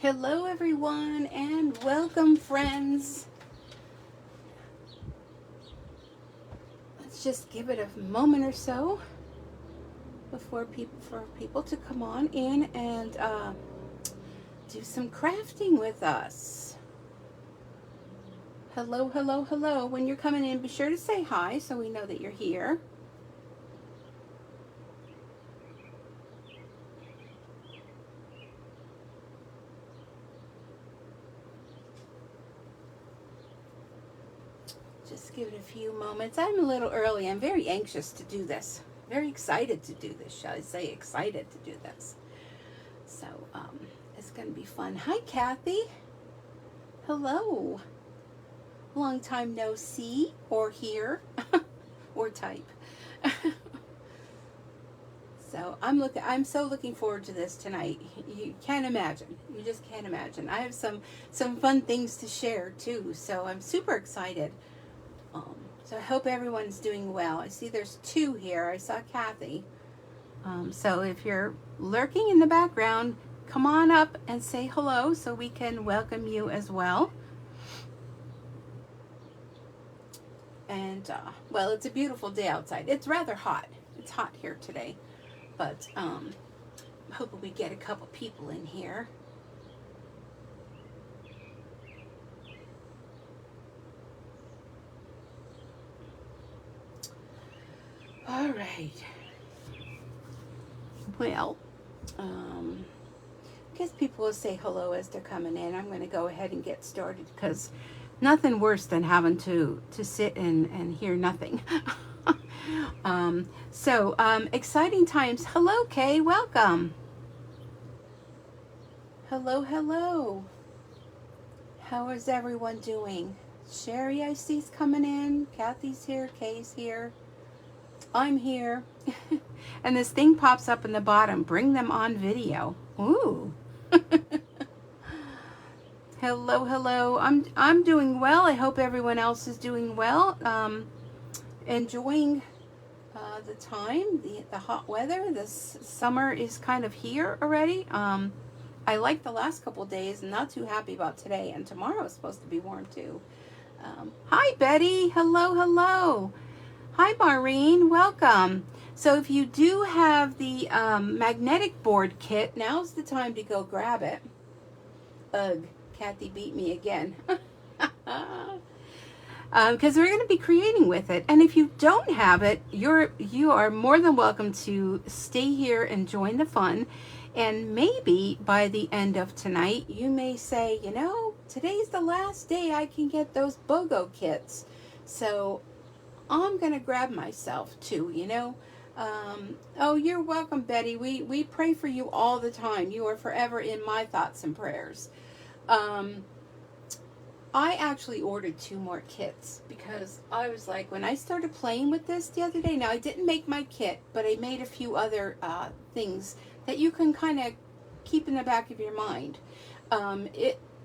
Hello everyone and welcome friends. Let's just give it a moment or so for people to come on in and do some crafting with us. Hello, hello, hello. When you're coming in, be sure to say hi so we know that you're here. Just give it a few moments. I'm a little early. I'm very anxious to do this. Very excited to do this, shall I say, excited to do this. So, it's going to be fun. Hi, Kathy. Hello. Long time no see or hear or type. So I'm so looking forward to this tonight. You can't imagine. You just can't imagine. I have some fun things to share too. So I'm super excited. So I hope everyone's doing well. I see there's two here. I saw Kathy. So if you're lurking in the background, come on up and say hello so we can welcome you as well. And, well, it's a beautiful day outside. It's rather hot. It's hot here today. But I'm hoping we get a couple people in here. All right. Well, I guess people will say hello as they're coming in. I'm going to go ahead and get started because nothing worse than having to sit and hear nothing. Exciting times. Hello, Kay. Welcome. Hello, hello. How is everyone doing? Sherry, I see, is coming in. Kathy's here. Kay's here. I'm here. And this thing pops up in the bottom. Bring them on video. Ooh. Hello, hello. I'm doing well. I hope everyone else is doing well. Enjoying the time, the hot weather. This summer is kind of here already. I like the last couple days. Not too happy about today, and tomorrow is supposed to be warm too. Hi, Betty. Hello, hello. Hi, Maureen. Welcome. So if you do have the magnetic board kit, now's the time to go grab it. Ugh, Kathy beat me again. Because we're going to be creating with it. And if you don't have it, you are more than welcome to stay here and join the fun. And maybe by the end of tonight, you may say, you know, today's the last day I can get those BOGO kits. So I'm going to grab myself too, you know. Oh, you're welcome, Betty. We pray for you all the time. You are forever in my thoughts and prayers. I actually ordered 2 more kits because I was like, when I started playing with this the other day, now I didn't make my kit, but I made a few other things that you can kind of keep in the back of your mind.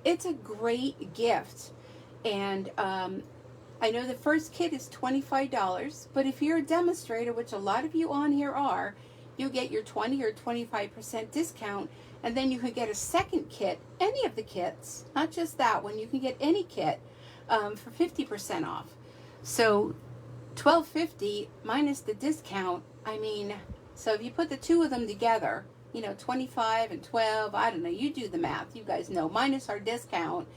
It's a great gift. And I know the first kit is $25, but if you're a demonstrator, which a lot of you on here are, you get your 20 or 25% discount, and then you can get a second kit, any of the kits, not just that one, you can get any kit for 50% off. So $12.50 minus the discount, I mean, so if you put the 2 of them together, you know, 25 and 12, I don't know, you do the math, you guys know, minus our discount,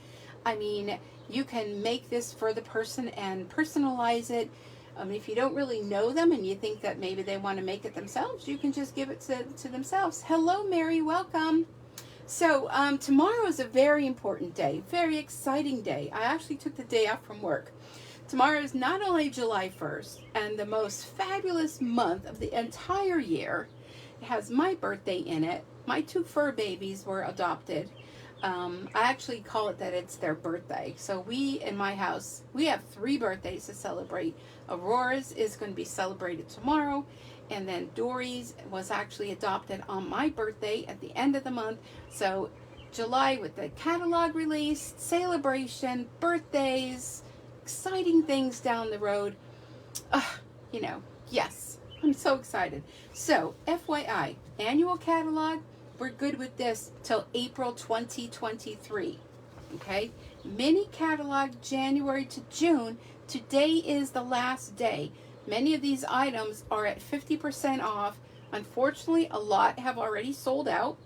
I mean, you can make this for the person and personalize it. If you don't really know them and you think that maybe they want to make it themselves, you can just give it to themselves. Hello, Mary. Welcome. So tomorrow is a very important day, very exciting day. I actually took the day off from work. Tomorrow is not only July 1st and the most fabulous month of the entire year. It has my birthday in it. My 2 fur babies were adopted. I actually call it that it's their birthday. So we, in my house, we have 3 birthdays to celebrate. Aurora's is going to be celebrated tomorrow. And then Dory's was actually adopted on my birthday at the end of the month. So July with the catalog release, celebration, birthdays, exciting things down the road. Yes, I'm so excited. So FYI, annual catalog, we're good with this till April 2023. Okay? Mini catalog January to June. Today is the last day. Many of these items are at 50% off. Unfortunately, a lot have already sold out,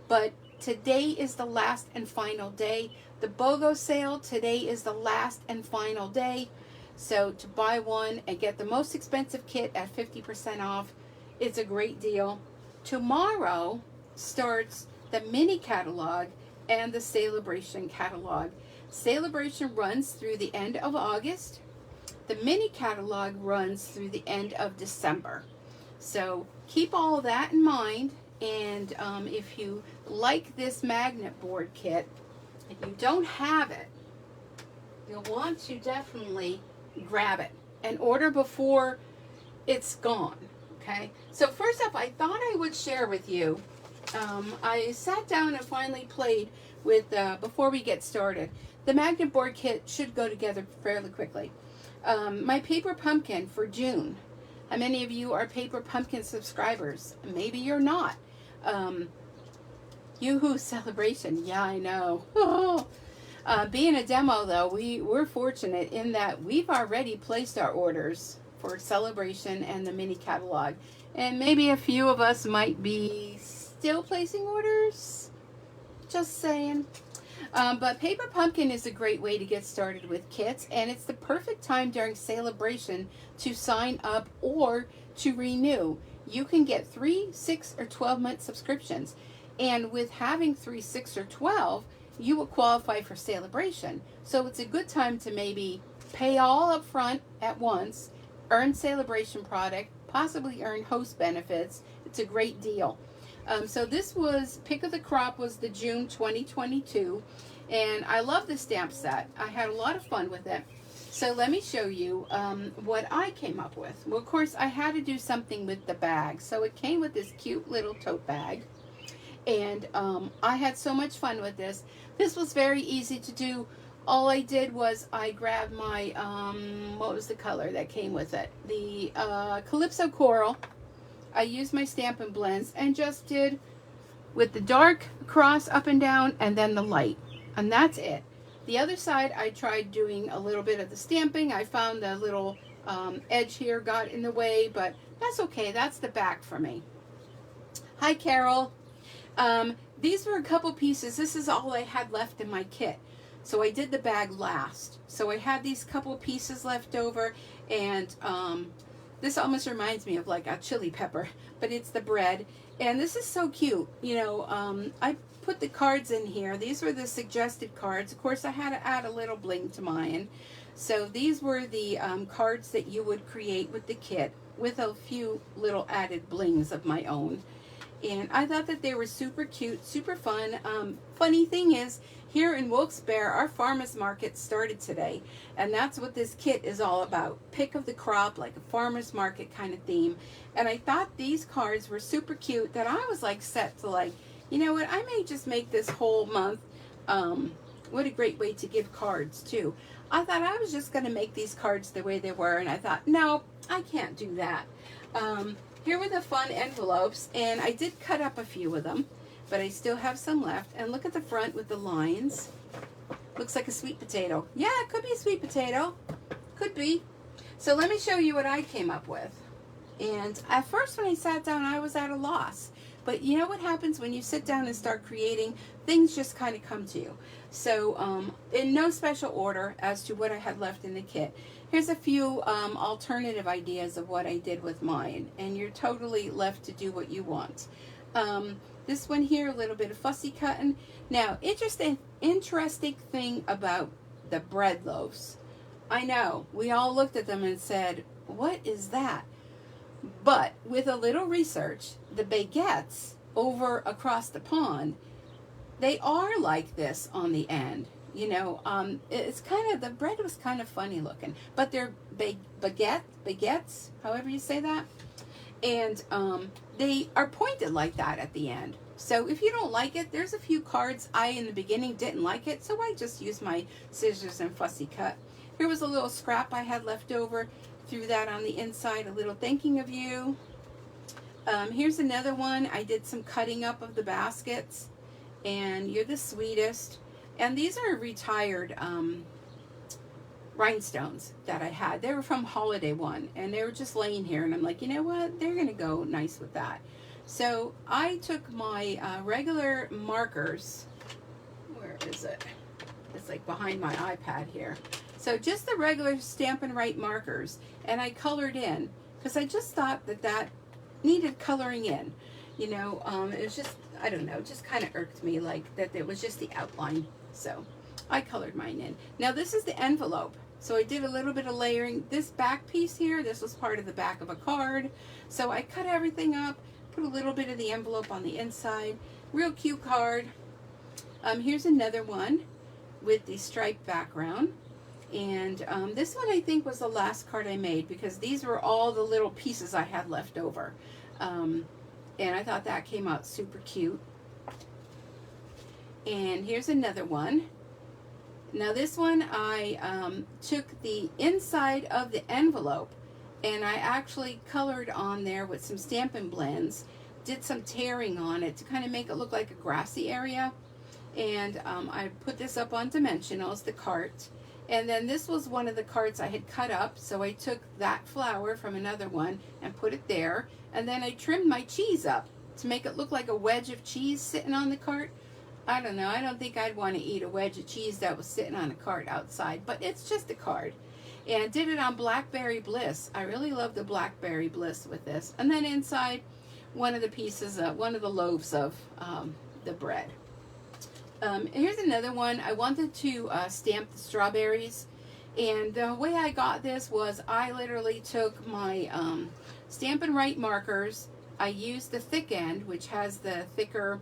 but today is the last and final day. The BOGO sale, today is the last and final day. So to buy one and get the most expensive kit at 50% off, it's a great deal. Tomorrow starts the mini catalog and the celebration catalog. Celebration runs through the end of August. The mini catalog runs through the end of December. So keep all that in mind. And if you like this magnet board kit, if you don't have it, you'll want to definitely grab it and order before it's gone. Okay, so first up, I thought I would share with you, I sat down and finally played with, before we get started, the magnet board kit should go together fairly quickly. My paper pumpkin for June. How many of you are Paper Pumpkin subscribers? Maybe you're not. Yoo-hoo celebration. Yeah, I know. Being a demo, though, we're fortunate in that we've already placed our orders for celebration and the mini catalog. And maybe a few of us might be still placing orders. Just saying. But Paper Pumpkin is a great way to get started with kits, and it's the perfect time during celebration to sign up or to renew. You can get 3, 6, or 12-month subscriptions, and with having 3, 6, or 12, you will qualify for celebration. So it's a good time to maybe pay all up front at once, earn celebration product, possibly earn host benefits. It's a great deal. So this was, Pick of the Crop was the June 2022, and I love the stamp set. I had a lot of fun with it. So let me show you what I came up with. Well, of course, I had to do something with the bag. So it came with this cute little tote bag, and I had so much fun with this. This was very easy to do. All I did was I grabbed my, what was the color that came with it? The Calypso Coral. I used my Stampin' Blends and just did with the dark cross up and down and then the light. And that's it. The other side, I tried doing a little bit of the stamping. I found the little edge here got in the way, but that's okay. That's the back for me. Hi, Carol. These were a couple pieces. This is all I had left in my kit. So I did the bag last. So I had these couple pieces left over, and this almost reminds me of like a chili pepper, but it's the bread. And this is so cute. You know, I put the cards in here. These were the suggested cards. Of course, I had to add a little bling to mine. So these were the cards that you would create with the kit with a few little added blings of my own. And I thought that they were super cute, super fun. Funny thing is, here in Wilkes-Barre, our farmers market started today, and that's what this kit is all about. Pick of the crop, like a farmers market kind of theme. And I thought these cards were super cute that I was like set to like, you know what, I may just make this whole month. What a great way to give cards too. I thought I was just going to make these cards the way they were, and I thought, no, I can't do that. Here were the fun envelopes, and I did cut up a few of them, but I still have some left. And look at the front with the lines. Looks like a sweet potato. Yeah, it could be a sweet potato. Could be. So let me show you what I came up with. And at first when I sat down, I was at a loss. But you know what happens when you sit down and start creating? Things just kind of come to you. So in no special order as to what I had left in the kit. Here's a few alternative ideas of what I did with mine. And you're totally left to do what you want. This one here, a little bit of fussy cutting. Now, interesting thing about the bread loaves. I know, we all looked at them and said, what is that? But with a little research, the baguettes over across the pond, they are like this on the end. You know, it's kind of, the bread was kind of funny looking, but they're baguettes, however you say that. And they are pointed like that at the end. So if you don't like it, there's a few cards I in the beginning didn't like it, so I just used my scissors and fussy cut. Here was a little scrap I had left over. Threw that on the inside, a little thinking of you. Here's another one. I did some cutting up of the baskets, and You're the Sweetest. And these are retired rhinestones that I had. They were from Holiday One, and they were just laying here, and I'm like, you know what? They're going to go nice with that. So I took my regular markers. Where is it? It's like behind my iPad here. So just the regular Stampin' Write markers, and I colored in, because I just thought that that needed coloring in. You know, it was just, I don't know, just kind of irked me, like that it was just the outline. So I colored mine in. Now this is the envelope. So I did a little bit of layering. This back piece here, this was part of the back of a card. So I cut everything up, put a little bit of the envelope on the inside. Real cute card. Here's another one with the striped background. And this one I think was the last card I made, because these were all the little pieces I had left over. And I thought that came out super cute. And here's another one. Now this one I took the inside of the envelope, and I actually colored on there with some Stampin' Blends, did some tearing on it to kind of make it look like a grassy area. And I put this up on Dimensionals, the cart. And then this was one of the carts I had cut up, so I took that flower from another one and put it there. And then I trimmed my cheese up to make it look like a wedge of cheese sitting on the cart. I don't know, I don't think I'd want to eat a wedge of cheese that was sitting on a cart outside, but it's just a card. And did it on Blackberry Bliss. I really love the Blackberry Bliss with this. And then inside, one of the pieces, one of the loaves of the bread. Here's another one. I wanted to stamp the strawberries, and the way I got this was I literally took my Stampin' Write markers. I used the thick end, which has the thicker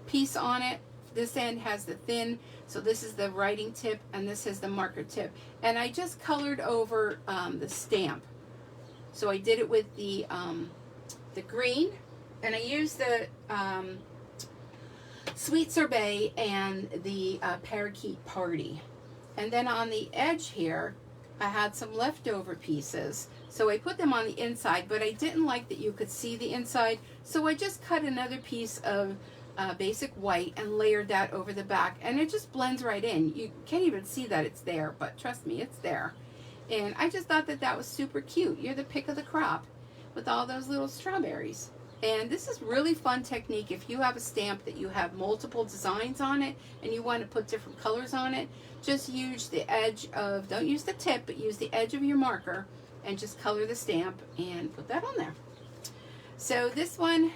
piece on it. This end has the thin, so this is the writing tip, and this is the marker tip. And I just colored over the stamp. So I did it with the green, and I used the Sweet Sorbet and the Parakeet Party. And then on the edge here, I had some leftover pieces. So I put them on the inside, but I didn't like that you could see the inside. So I just cut another piece of basic white and layered that over the back. And it just blends right in. You can't even see that it's there, but trust me, it's there. And I just thought that that was super cute. You're the pick of the crop with all those little strawberries. And this is really fun technique. If you have a stamp that you have multiple designs on it and you want to put different colors on it, just use the edge of, don't use the tip, but use the edge of your marker and just color the stamp and put that on there. So this one,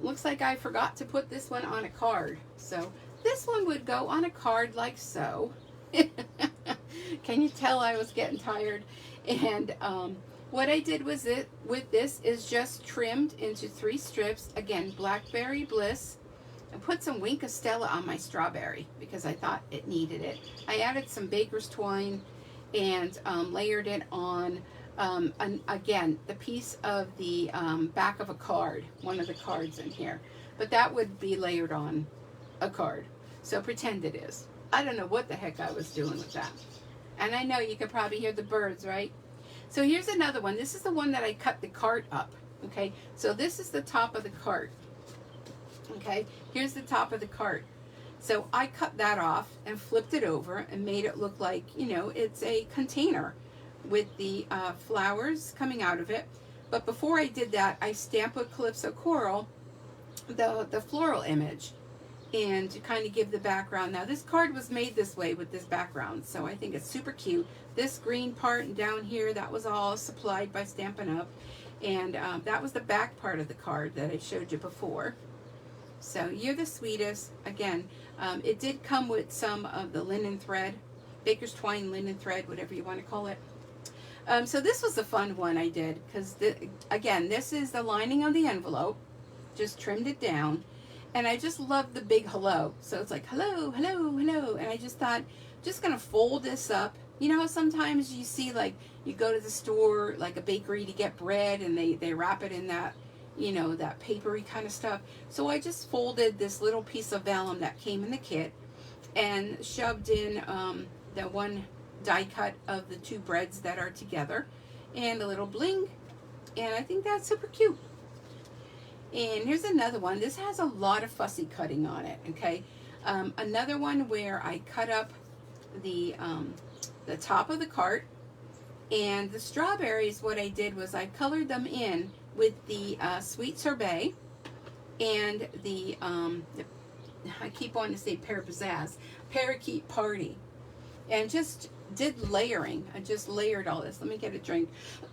looks like I forgot to put this one on a card. So this one would go on a card like so. Can you tell I was getting tired? And what I did was with this is just trimmed into 3 strips. Again, Blackberry Bliss. And put some Wink of Stella on my strawberry because I thought it needed it. I added some baker's twine and layered it on, again, the piece of the back of a card, one of the cards in here. But that would be layered on a card. So pretend it is. I don't know what the heck I was doing with that. And I know you can probably hear the birds, right? So here's another one. This is the one that I cut the cart up. Okay, so this is the top of the cart. Okay, here's the top of the cart. So I cut that off and flipped it over and made it look like, you know, it's a container with the flowers coming out of it. But before I did that, I stamped with Calypso Coral the floral image, and to kind of give the background. Now this card was made this way with this background, so I think it's super cute. This green part and down here, that was all supplied by Stampin' Up. And that was the back part of the card that I showed you before. So You're the Sweetest. Again, it did come with some of the linen thread, baker's twine linen thread, whatever you want to call it. So this was a fun one I did, because again, this is the lining of the envelope. Just trimmed it down. And I just love the big hello. So it's like, hello, hello, hello. And I just thought, just going to fold this up. You know how sometimes you see, like, you go to the store, like a bakery, to get bread, and they wrap it in that, you know, that papery kind of stuff. So I just folded this little piece of vellum that came in the kit and shoved in the one die cut of the 2 breads that are together, and a little bling, And I think that's super cute. And here's another one. This has a lot of fussy cutting on it, okay? Another one where I cut up the top of the cart. And the strawberries, what I did was I colored them in with the sweet sorbet and the I keep wanting to say parakeet party. And just did layering. I just layered all this. Let me get a drink.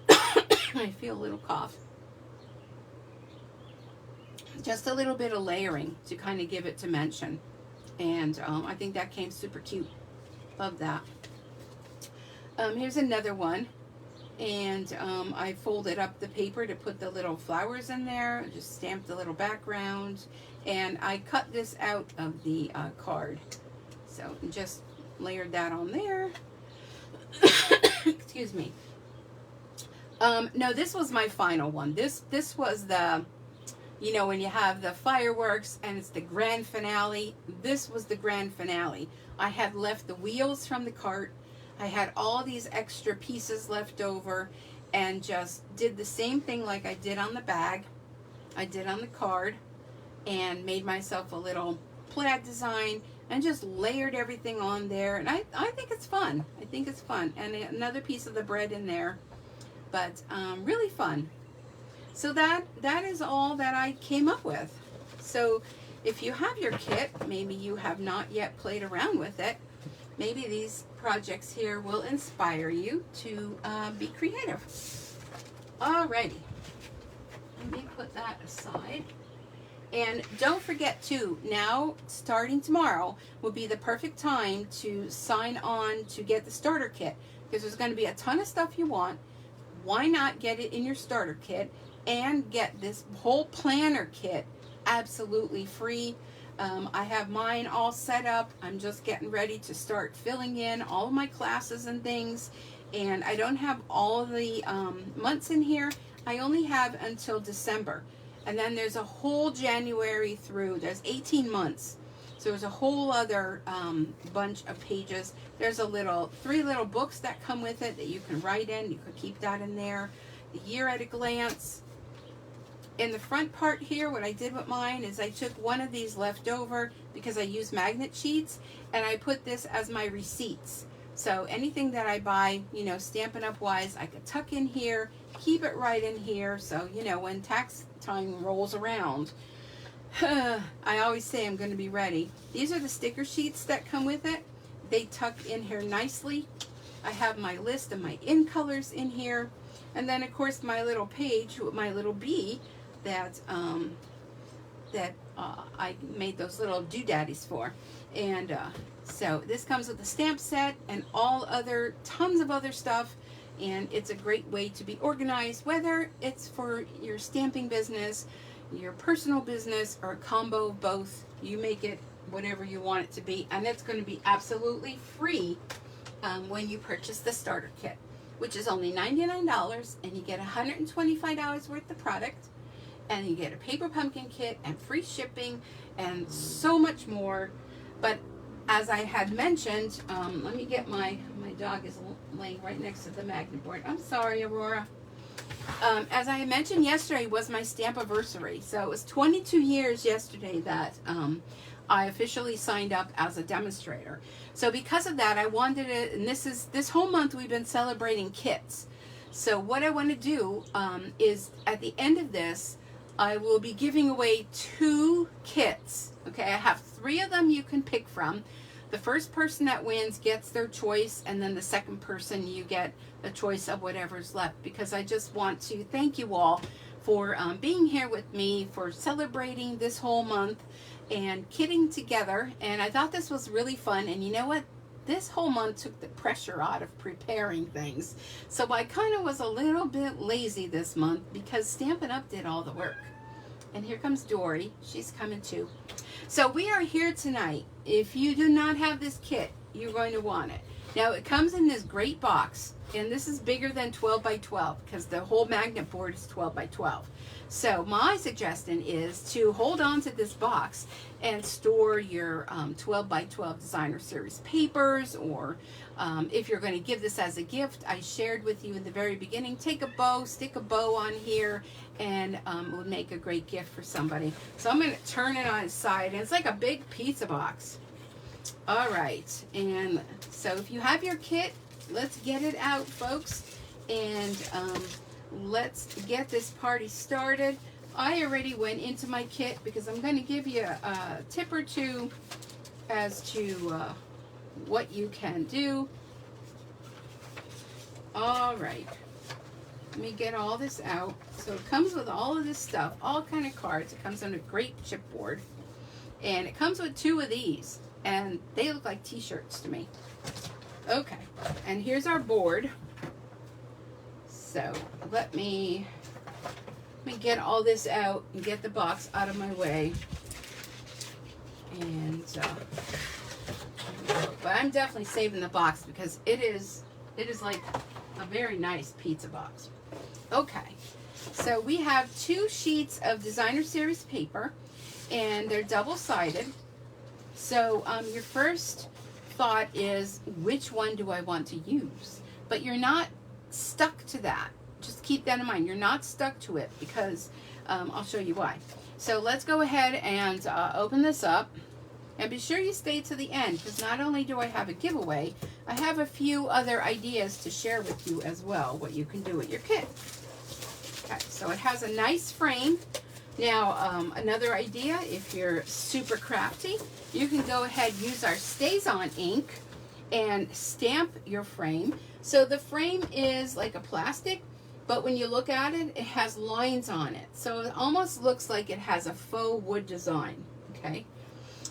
I feel a little cough. Just a little bit of layering to kind of give it dimension. And I think that came super cute. Love that. Here's another one. And I folded up the paper to put the little flowers in there. Just stamped the little background. And I cut this out of the card. So just layered that on there. Excuse me. No, this was my final one. This was the, you know, when you have the fireworks and it's the grand finale. This was the grand finale. I had left the wheels from the cart. I had all these extra pieces left over and just did the same thing like I did on the bag. I did on the card and made myself a little plaid design and just layered everything on there. And I think it's fun. I think it's fun. And another piece of the bread in there. But really fun. So that is all that I came up with. So if you have your kit, maybe you have not yet played around with it, maybe these projects here will inspire you to be creative. Alrighty. Let me put that aside. And don't forget too, now starting tomorrow will be the perfect time to sign on to get the starter kit, because there's going to be a ton of stuff you want. Why not get it in your starter kit and get this whole planner kit absolutely free? I have mine all set up. I'm just getting ready to start filling in all of my classes and things. And I don't have all the months in here. I only have until December. And then there's a whole January through. There's 18 months. So there's a whole other bunch of pages. There's 3 little books that come with it that you can write in. You could keep that in there. The year at a glance. In the front part here, what I did with mine is I took one of these left over because I use magnet sheets, and I put this as my receipts. So anything that I buy, you know, Stampin' Up! Wise, I could tuck in here, keep it right in here. So, you know, when tax time rolls around, I always say I'm going to be ready. These are the sticker sheets that come with it. They tuck in here nicely. I have my list of my in colors in here. And then, of course, my little page with my little bee that I made those little doodaddies for. And so this comes with the stamp set and tons of other stuff. And it's a great way to be organized, whether it's for your stamping business, your personal business, or a combo of both. You make it whatever you want it to be. And it's going to be absolutely free when you purchase the starter kit, which is only $99, and you get $125 worth of product. And you get a paper pumpkin kit and free shipping and so much more. But as I had mentioned, let me get my dog is laying right next to the magnet board. I'm sorry, Aurora. As I had mentioned, yesterday was my Stampiversary. So it was 22 years yesterday that I officially signed up as a demonstrator. So because of that, I wanted it, and this whole month we've been celebrating kits. So what I want to do is at the end of this, I will be giving away 2 kits. Okay, I have 3 of them you can pick from. The first person that wins gets their choice, and then the second person, you get the choice of whatever's left, because I just want to thank you all for being here with me, for celebrating this whole month and kitting together. And I thought this was really fun. And you know what? This whole month took the pressure out of preparing things. So I kind of was a little bit lazy this month because Stampin' Up! Did all the work. And here comes Dory. She's coming too. So we are here tonight. If you do not have this kit, you're going to want it. Now it comes in this great box, and this is bigger than 12 by 12 because the whole magnet board is 12 by 12. So my suggestion is to hold on to this box and store your 12 by 12 designer series papers, or if you're going to give this as a gift, I shared with you in the very beginning, take a bow, stick a bow on here, and it would make a great gift for somebody. So I'm going to turn it on its side, and it's like a big pizza box. All right, and so if you have your kit, let's get it out, folks, and let's get this party started. I already went into my kit because I'm going to give you a tip or two as to what you can do. All right, let me get all this out. So it comes with all of this stuff, all kind of cards. It comes on a great chipboard, and it comes with 2 of these, and they look like t-shirts to me. Okay, and here's our board. So let me get all this out and get the box out of my way. And but I'm definitely saving the box because it is like a very nice pizza box. Okay, so we have 2 sheets of designer series paper, and they're double-sided. So your first thought is, which one do I want to use? But you're not stuck to that. Just keep that in mind. You're not stuck to it because I'll show you why. So let's go ahead and open this up, and be sure you stay to the end, because not only do I have a giveaway, I have a few other ideas to share with you as well, what you can do with your kit. Okay, so it has a nice frame. Now another idea, if you're super crafty, you can go ahead, use our Stays On ink and stamp your frame. So the frame is like a plastic, but when you look at it, it has lines on it. So it almost looks like it has a faux wood design, okay?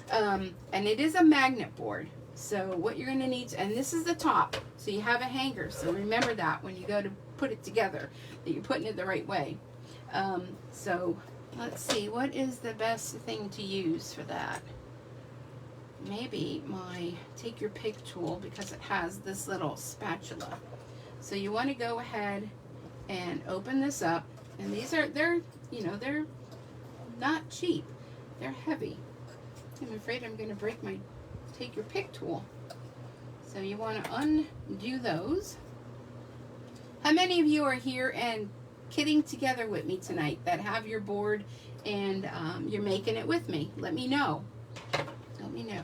And it is a magnet board. So what you're gonna need, and this is the top, so you have a hanger. So remember that when you go to put it together, that you're putting it the right way. So let's see, what is the best thing to use for that? Maybe my take your pick tool, because it has this little spatula. So you want to go ahead and open this up, and they're not cheap, they're heavy. I'm afraid I'm going to break my take your pick tool. So you want to undo those. How many of you are here and kitting together with me tonight that have your board and you're making it with me? Let me know. Let me know.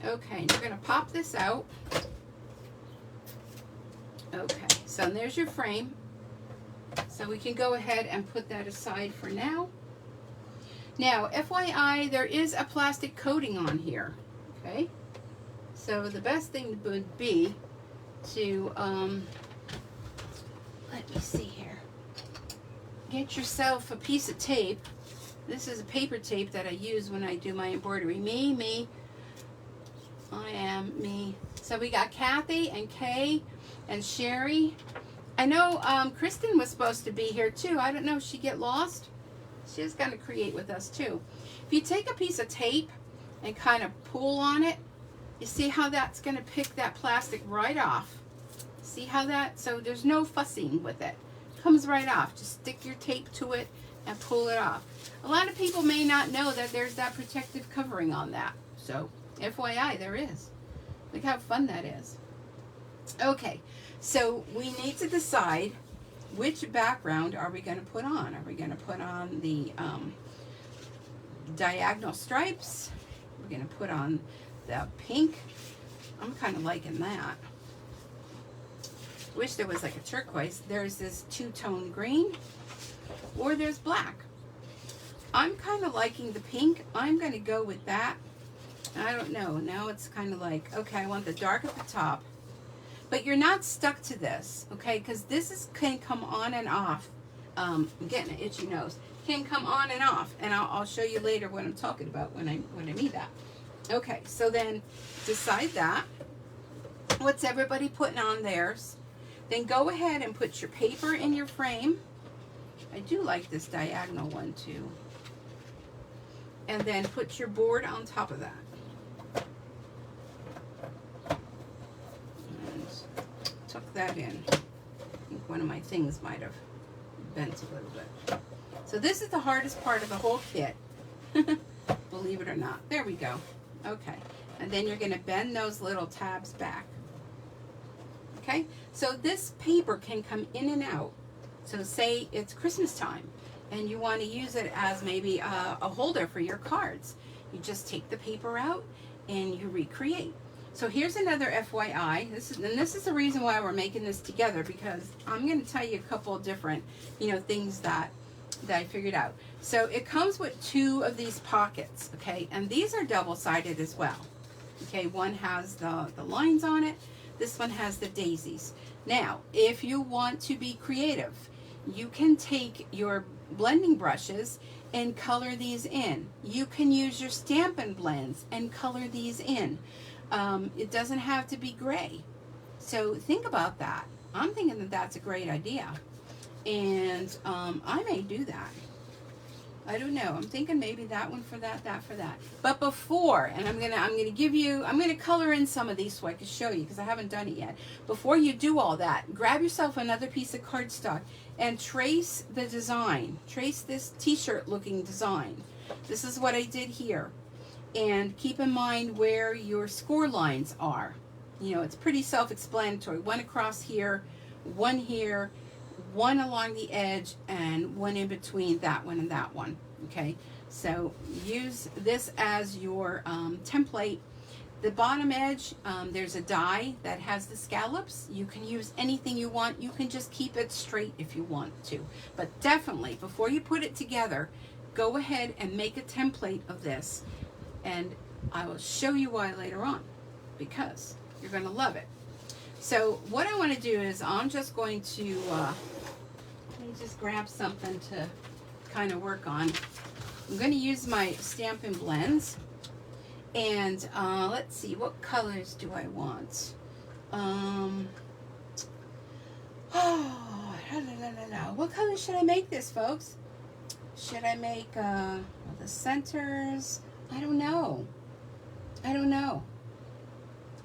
Okay, you're going to pop this out. Okay, so there's your frame. So we can go ahead and put that aside for now. Now, FYI, there is a plastic coating on here. Okay, so the best thing would be to, let me see here. Get yourself a piece of tape. This is a paper tape that I use when I do my embroidery. Me. I am me. So we got Kathy and Kay and Sherry. I know Kristen was supposed to be here too. I don't know if she get lost. She's going to create with us too. If you take a piece of tape and kind of pull on it, you see how that's going to pick that plastic right off. See how that, so there's no fussing with it. Comes right off. Just stick your tape to it and pull it off. A lot of people may not know that there's that protective covering on that. So FYI, there is. Look how fun that is. Okay, so we need to decide which background are we going to put on. Are we going to put on the diagonal stripes? We're going to put on the pink. I'm kind of liking that. Wish there was like a turquoise. There's this two-tone green, or there's black. I'm kind of liking the pink. I'm going to go with that. I don't know. Now it's kind of like, okay, I want the dark at the top. But you're not stuck to this, okay? Because this can come on and off. I'm getting an itchy nose. Can come on and off, and I'll show you later what I'm talking about when I mean that. Okay, so then decide that. What's everybody putting on theirs? Then go ahead and put your paper in your frame. I do like this diagonal one too. And then put your board on top of that. that in. I think one of my things might have bent a little bit. So this is the hardest part of the whole kit. Believe it or not. There we go. Okay. And then you're going to bend those little tabs back. Okay. So this paper can come in and out. So say it's Christmas time and you want to use it as maybe a holder for your cards. You just take the paper out and you recreate. So here's another FYI. This is the reason why we're making this together, because I'm going to tell you a couple of different, things that I figured out. So it comes with 2 of these pockets, okay? And these are double-sided as well. Okay, one has the lines on it. This one has the daisies. Now, if you want to be creative, you can take your blending brushes and color these in. You can use your Stampin' Blends and color these in. It doesn't have to be gray. So think about that. I'm thinking that that's a great idea. And I may do that. I don't know. I'm thinking maybe that one for that for that. But before, and I'm gonna color in some of these so I can show you, because I haven't done it yet. Before you do all that, grab yourself another piece of cardstock and trace the design. Trace this t-shirt looking design. This is what I did here. And keep in mind where your score lines are. It's pretty self-explanatory. One across here, one here, one along the edge, and one in between that one and that one. Okay, so use this as your template. The bottom edge, there's a die that has the scallops. You can use anything you want. You can just keep it straight if you want to. But definitely, before you put it together, go ahead and make a template of this. And I will show you why later on, because you're going to love it. So what I want to do is I'm just going to, let me just grab something to kind of work on. I'm going to use my Stampin' Blends. And let's see, what colors do I want? What colors should I make this, folks? Should I make the centers? I don't know.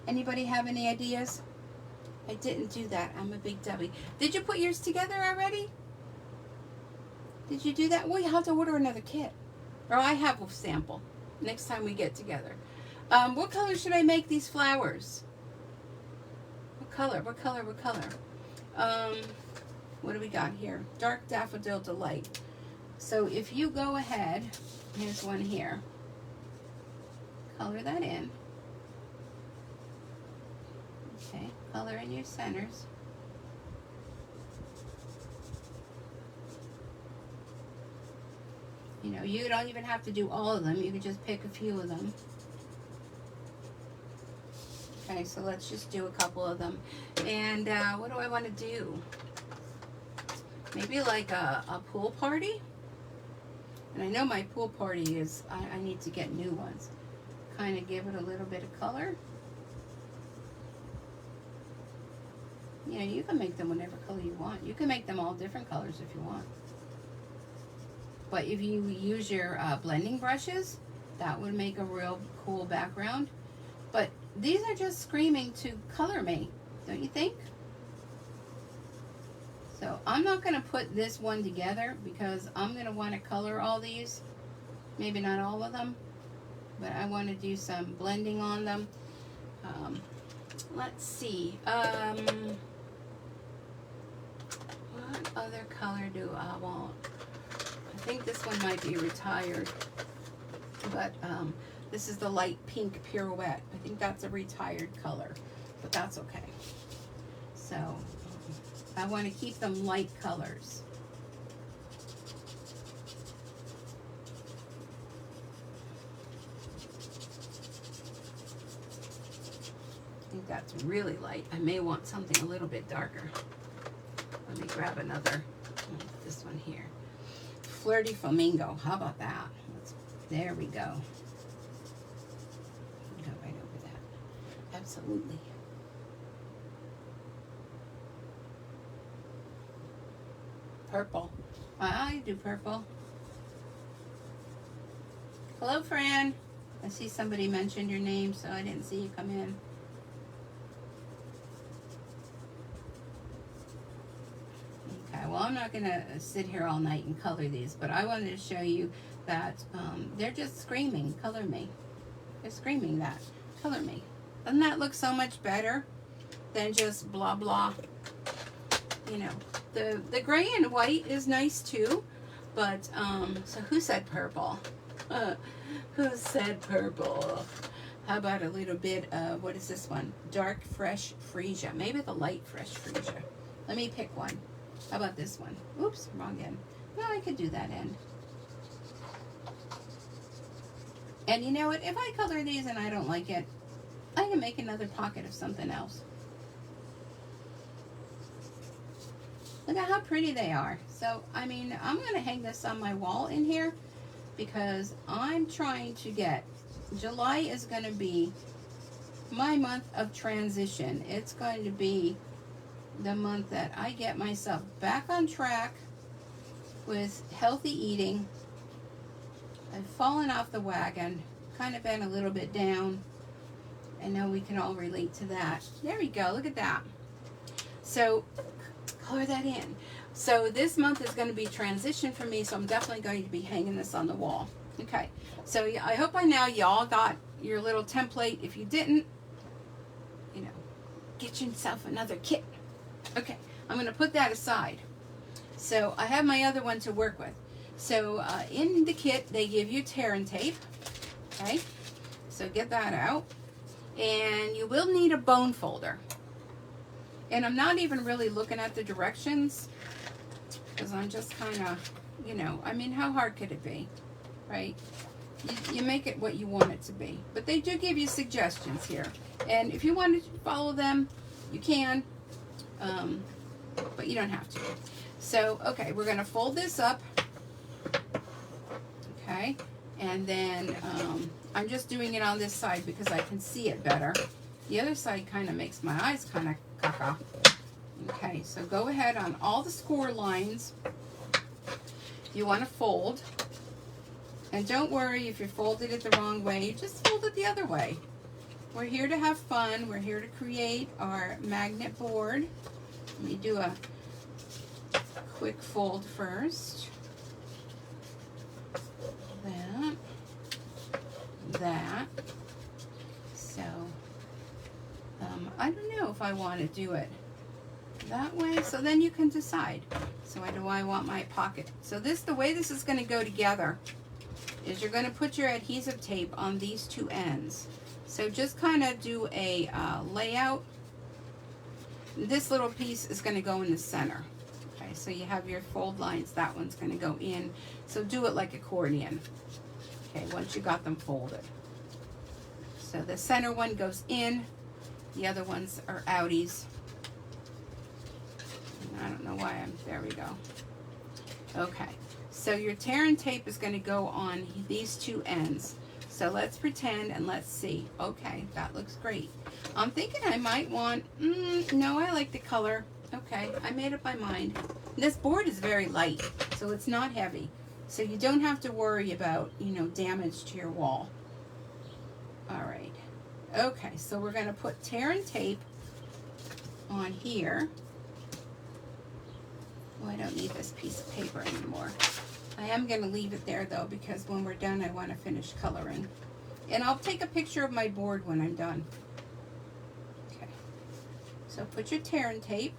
Anybody have any ideas? I didn't do that. I'm a big dummy. Did you put yours together already? Did you do that? Well, you have to order another kit. Or I have a sample next time we get together. What color should I make these flowers? What color? What do we got here? Dark Daffodil Delight. So if you go ahead, here's one here. Color that in. Okay, color in your centers. You don't even have to do all of them. You can just pick a few of them. Okay, so let's just do a couple of them. And what do I want to do? Maybe like a pool party? And I know my pool party is, I need to get new ones. Kind of give it a little bit of color. You can make them whatever color you want. You can make them all different colors if you want. But if you use your blending brushes, that would make a real cool background. But these are just screaming to color me, don't you think? So I'm not going to put this one together because I'm going to want to color all these. Maybe not all of them, but I want to do some blending on them. Let's see. What other color do I want? I think this one might be retired, but this is the light pink pirouette. I think that's a retired color, but that's okay. So I want to keep them light colors. I think that's really light. I may want something a little bit darker. Let me grab another, this one here. Flirty Flamingo, how about that? There we go. Go right over that. Absolutely. Purple. I do purple. Hello, Fran. I see somebody mentioned your name, so I didn't see you come in. not going to sit here all night and color these, but I wanted to show you that they're just screaming, color me. They're screaming that, color me. Doesn't that look so much better than just blah, blah? You know, the gray and white is nice too, but, so who said purple? Who said purple? How about a little bit of, what is this one? Dark Fresh Freesia. Maybe the light Fresh Freesia. Let me pick one. How about this one? Oops, wrong end. No, I could do that end. And you know what? If I color these and I don't like it, I can make another pocket of something else. Look at how pretty they are. So, I mean, I'm going to hang this on my wall in here because I'm trying to get, July is going to be my month of transition. It's going to be the month that I get myself back on track with healthy eating. I've fallen off the wagon, kind of been a little bit down. I know we can all relate to that. There we go, look at that. So, color that in. So this month is going to be transition for me, so I'm definitely going to be hanging this on the wall. Okay, so I hope by now y'all got your little template. If you didn't, you know, get yourself another kit. Okay, I'm going to put that aside. So I have my other one to work with. So in the kit, they give you tear and tape. Okay, so get that out. And you will need a bone folder. And I'm not even really looking at the directions because I'm just kind of, you know, I mean, how hard could it be, right? You make it what you want it to be. But they do give you suggestions here. And if you wanted to follow them, you can. But you don't have to. So, okay, we're going to fold this up. Okay. And then I'm just doing it on this side because I can see it better. The other side kind of makes my eyes kind of caca. Okay, so go ahead on all the score lines. You want to fold. And don't worry if you folded it the wrong way. Just fold it the other way. We're here to have fun. We're here to create our magnet board. Let me do a quick fold first. That. So, I don't know if I want to do it that way. So then you can decide. So do I want my pocket? So the way this is going to go together is you're going to put your adhesive tape on these two ends. So just kind of do a layout. This little piece is going to go in the center. Okay, so you have your fold lines. That one's going to go in. So do it like accordion. Okay, once you got them folded. So the center one goes in. The other ones are outies. And I don't know why there we go. Okay, so your tear and tape is going to go on these two ends. So let's pretend and let's see. Okay, that looks great. I'm thinking I might want, no, I like the color. Okay, I made up my mind. This board is very light, so it's not heavy. So you don't have to worry about, you know, damage to your wall. All right. Okay, so we're going to put tear and tape on here. Oh, I don't need this piece of paper anymore. I am going to leave it there, though, because when we're done, I want to finish coloring. And I'll take a picture of my board when I'm done. Okay. So put your tear and tape.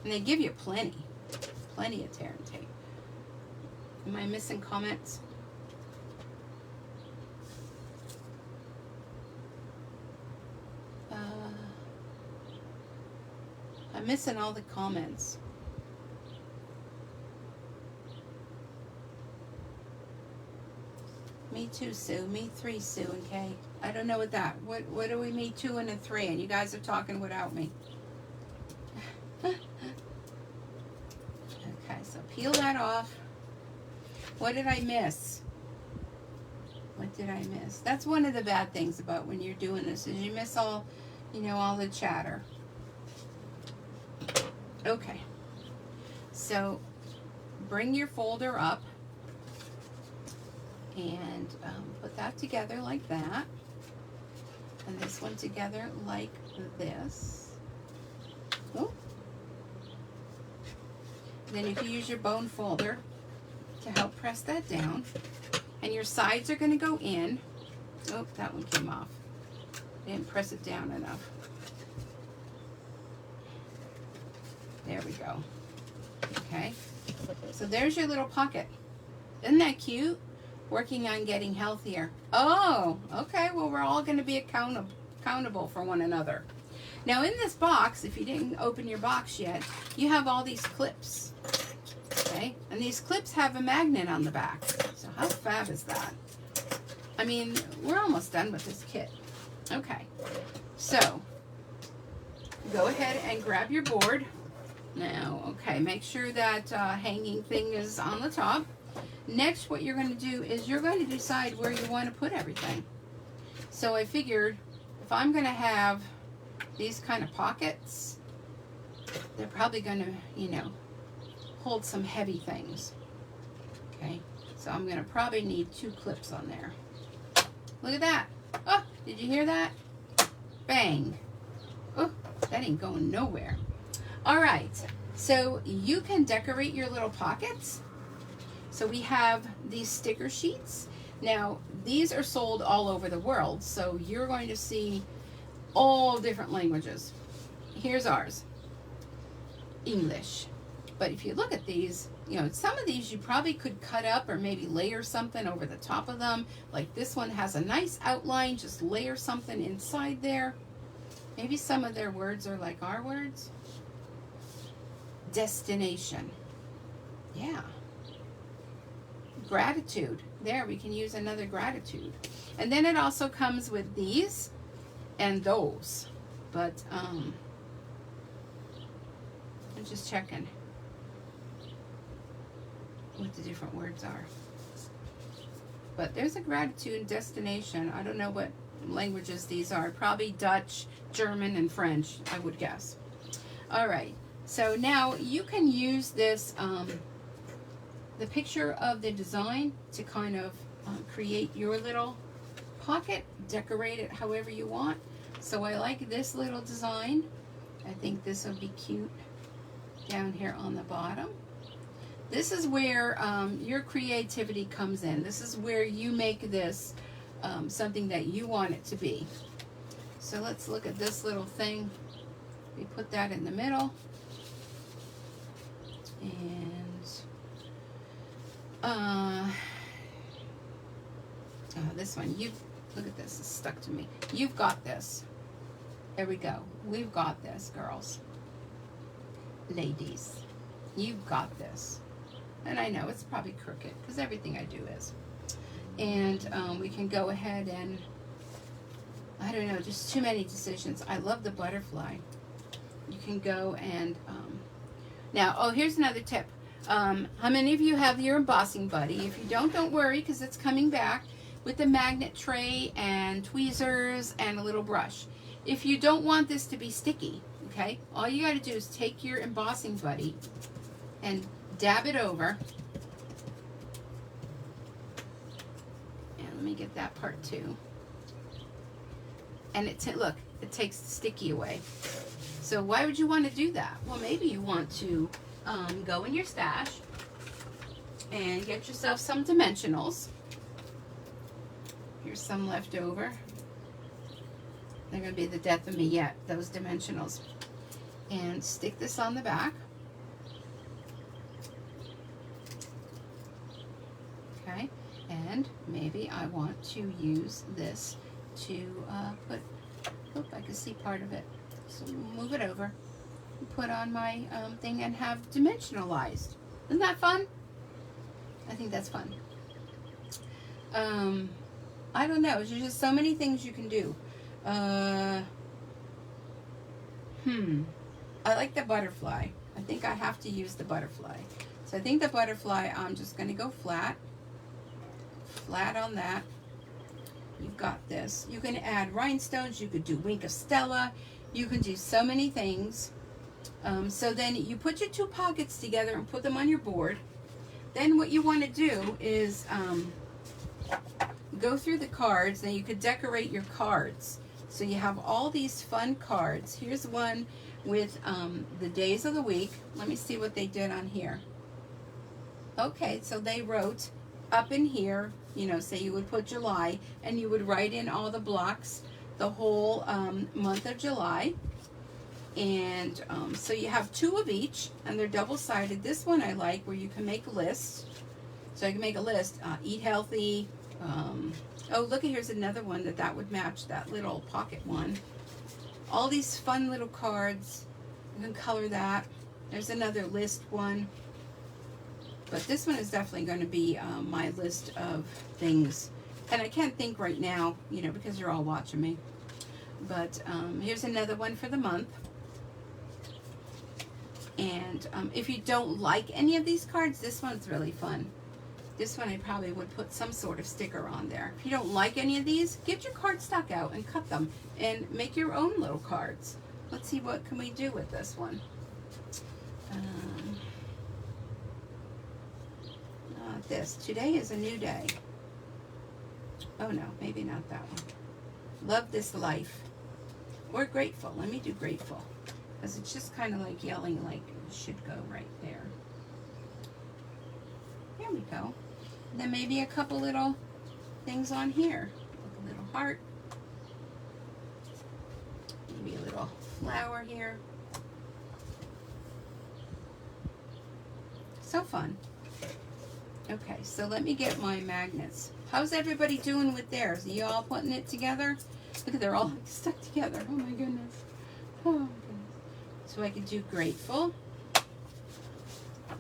And they give you plenty of tear and tape. Am I missing comments? I'm missing all the comments. Me too, Sue. Me three, Sue and Kay. I don't know what that. What do we me two and a three? And you guys are talking without me. Okay, so peel that off. What did I miss? What did I miss? That's one of the bad things about when you're doing this is you miss all, you know, all the chatter. Okay. So bring your folder up and put that together like that. And this one together like this. Oh. Then you can use your bone folder to help press that down. And your sides are going to go in. Oh, that one came off. I didn't press it down enough. There we go. Okay. So there's your little pocket. Isn't that cute? Working on getting healthier. Oh, okay. Well, we're all going to be accountable for one another. Now in this box, if you didn't open your box yet, you have all these clips. Okay? And these clips have a magnet on the back. So how fab is that? I mean, we're almost done with this kit. Okay. So go ahead and grab your board. Now, okay, make sure that hanging thing is on the top. Next, what you're going to do is you're going to decide where you want to put everything. So I figured if I'm going to have these kind of pockets, they're probably going to, you know, hold some heavy things. Okay, so I'm going to probably need 2 clips on there. Look at that. Oh, did you hear that? Bang. Oh, that ain't going nowhere. All right, so you can decorate your little pockets. So we have these sticker sheets. Now, these are sold all over the world, so you're going to see all different languages. Here's ours, English. But if you look at these, you know, some of these you probably could cut up or maybe layer something over the top of them. Like this one has a nice outline, just layer something inside there. Maybe some of their words are like our words. Destination. Yeah. Gratitude. There, we can use another gratitude. And then it also comes with these and those. But, I'm just checking what the different words are. But there's a gratitude and destination. I don't know what languages these are. Probably Dutch, German, and French, I would guess. All right. So now you can use this, the picture of the design to kind of create your little pocket, decorate it however you want. So I like this little design. I think this will be cute down here on the bottom. This is where your creativity comes in. This is where you make this something that you want it to be. So let's look at this little thing. We put that in the middle. And this one, look at this, it's stuck to me. You've got this. There we go. We've got this, girls. Ladies. You've got this. And I know it's probably crooked, because everything I do is. And we can go ahead and, I don't know, just too many decisions. I love the butterfly. You can go and, now, oh, here's another tip. How many of you have your embossing buddy? If you don't worry, because it's coming back with the magnet tray and tweezers and a little brush. If you don't want this to be sticky, okay, all you got to do is take your embossing buddy and dab it over. And let me get that part too. And look, it takes the sticky away. So why would you want to do that? Well, maybe you want to go in your stash and get yourself some dimensionals. Here's some left over. They're going to be the death of me yet, those dimensionals. And stick this on the back. Okay, and maybe I want to use this to put, oh, I can see part of it. So move it over, put on my thing and have dimensionalized. Isn't that fun? I think that's fun. I don't know, there's just so many things you can do. I like the butterfly. I think I have to use the butterfly. So I think the butterfly, I'm just going to go flat on that. You've got this. You can add rhinestones. You could do Wink of Stella. You can do so many things. So then you put your 2 pockets together and put them on your board. Then what you want to do is go through the cards, and you could decorate your cards. So you have all these fun cards. Here's one with the days of the week. Let me see what they did on here. Okay, so they wrote up in here, you know, say you would put July, and you would write in all the blocks, the whole month of July. And so you have 2 of each, and they're double-sided. This one I like, where you can make a list. So I can make a list, eat healthy. Oh, look, here's another one that would match that little pocket one. All these fun little cards. You can color that. There's another list one. But this one is definitely going to be my list of things. And I can't think right now, you know, because you're all watching me. But here's another one for the month. And if you don't like any of these cards, this one's really fun. This one I probably would put some sort of sticker on there. If you don't like any of these, get your cardstock out and cut them and make your own little cards. Let's see, what can we do with this one? This. Today is a new day. Oh no, maybe not that one. Love this life. Or grateful. Let me do grateful. Because it's just kind of like yelling like it should go right there. There we go. And then maybe a couple little things on here. Like a little heart. Maybe a little flower here. So fun. Okay, so let me get my magnets. How's everybody doing with theirs? Are you all putting it together? Look, they're all stuck together. Oh my goodness. Oh my goodness. So I can do grateful.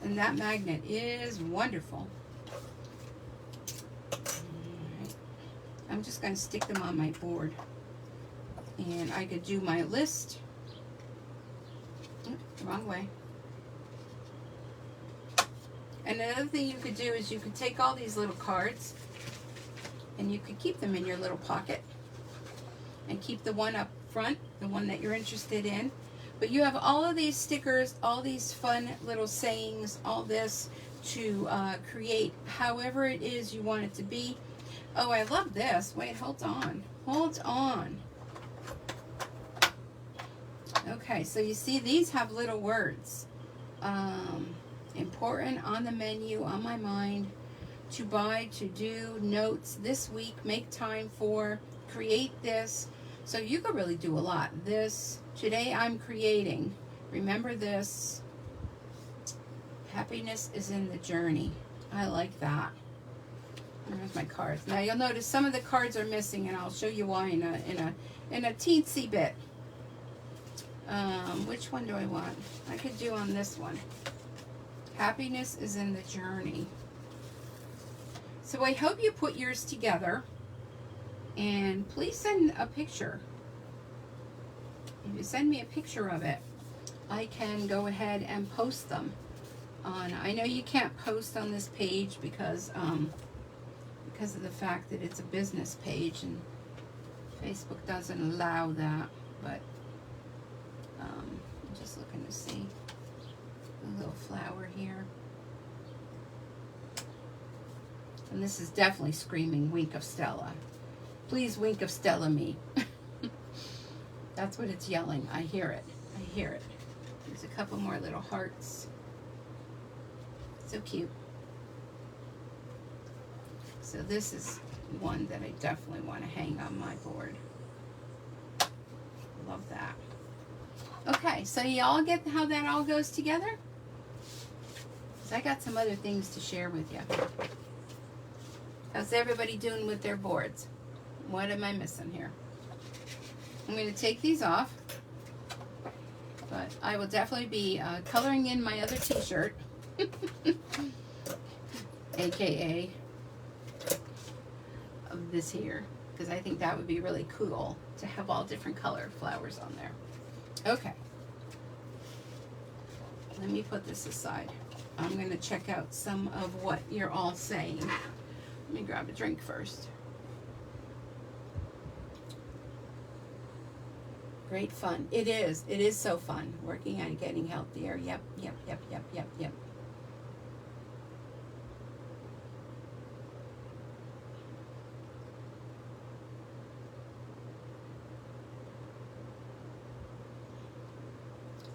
And that magnet is wonderful. Alright. I'm just going to stick them on my board. And I could do my list. Wrong way. And another thing you could do is you could take all these little cards and you could keep them in your little pocket and keep the one up front, the one that you're interested in. But you have all of these stickers, all these fun little sayings, all this to create however it is you want it to be. Oh, I love this. Wait, hold on. Hold on. Okay, so you see these have little words. Important, on the menu, on my mind, to buy, to do, notes, this week, make time for, create this. So you could really do a lot. This, today I'm creating, remember this, happiness is in the journey. I like that. There's my cards. Now you'll notice some of the cards are missing, and I'll show you why in a teensy bit. Which one do I want? I could do on this one. Happiness is in the journey. So I hope you put yours together, and please send a picture. If you send me a picture of it, I can go ahead and post them on. I know you can't post on this page because of the fact that it's a business page and Facebook doesn't allow that, but I'm just looking to see. A little flower here. And this is definitely screaming wink of Stella. Please wink of Stella me. That's what it's yelling. I hear it. I hear it. There's a couple more little hearts. So cute. So this is one that I definitely want to hang on my board. Love that. Okay, so y'all get how that all goes together? I got some other things to share with you. How's everybody doing with their boards? What am I missing here? I'm going to take these off, but I will definitely be coloring in my other t-shirt, aka of this here, because I think that would be really cool to have all different colored flowers on there. Okay. Let me put this aside. I'm going to check out some of what you're all saying. Let me grab a drink first. Great fun. It is. It is so fun. Working on getting healthier. Yep.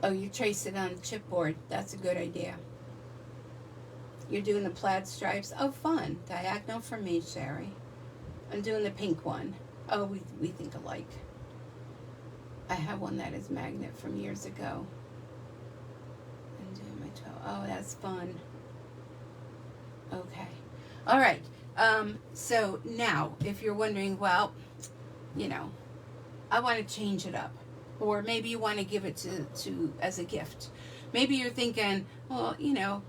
Oh, you trace it on the chipboard. That's a good idea. You're doing the plaid stripes. Oh, fun. Diagonal for me, Sherry. I'm doing the pink one. Oh, we think alike. I have one that is magnet from years ago. I'm doing my toe. Oh, that's fun. Okay. All right. So now, if you're wondering, well, you know, I want to change it up. Or maybe you want to give it to as a gift. Maybe you're thinking, well, you know,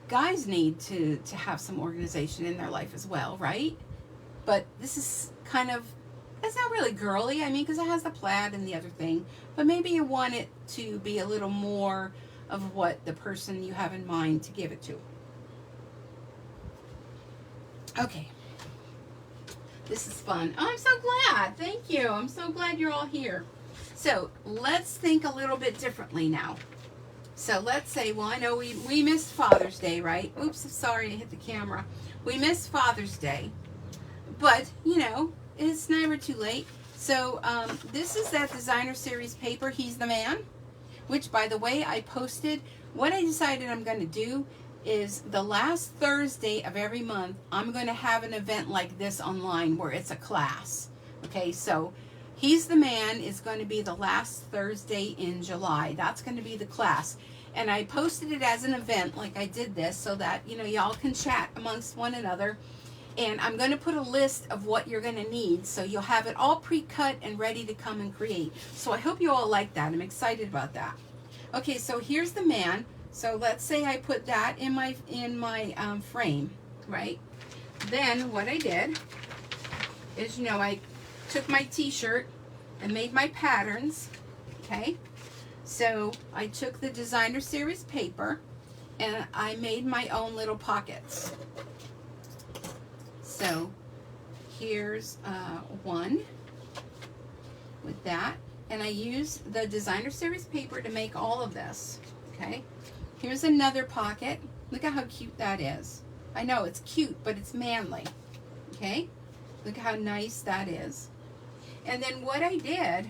guys need to have some organization in their life as well, right? But this is kind of, it's not really girly, I mean, because it has the plaid and the other thing. But maybe you want it to be a little more of what the person you have in mind to give it to. Okay. This is fun. Oh, I'm so glad. Thank you. I'm so glad you're all here. So let's think a little bit differently now. So let's say, well, I know we missed Father's Day, right? Oops, I'm sorry, I hit the camera. We missed Father's Day. But, you know, it's never too late. So this is that designer series paper, He's the Man, which, by the way, I posted. What I decided I'm going to do is the last Thursday of every month, I'm going to have an event like this online where it's a class. Okay, so He's the Man is going to be the last Thursday in July. That's going to be the class. And I posted it as an event like I did this so that, you know, y'all can chat amongst one another. And I'm going to put a list of what you're going to need so you'll have it all pre-cut and ready to come and create. So I hope you all like that. I'm excited about that. Okay, so here's the man. So let's say I put that in my frame, right? Then what I did is, you know, I took my t-shirt and made my patterns, okay? So I took the designer series paper and I made my own little pockets. So here's one with that, and I used the designer series paper to make all of this, okay? Here's another pocket. Look at how cute that is. I know it's cute, but it's manly, okay? Look how nice that is. And then what I did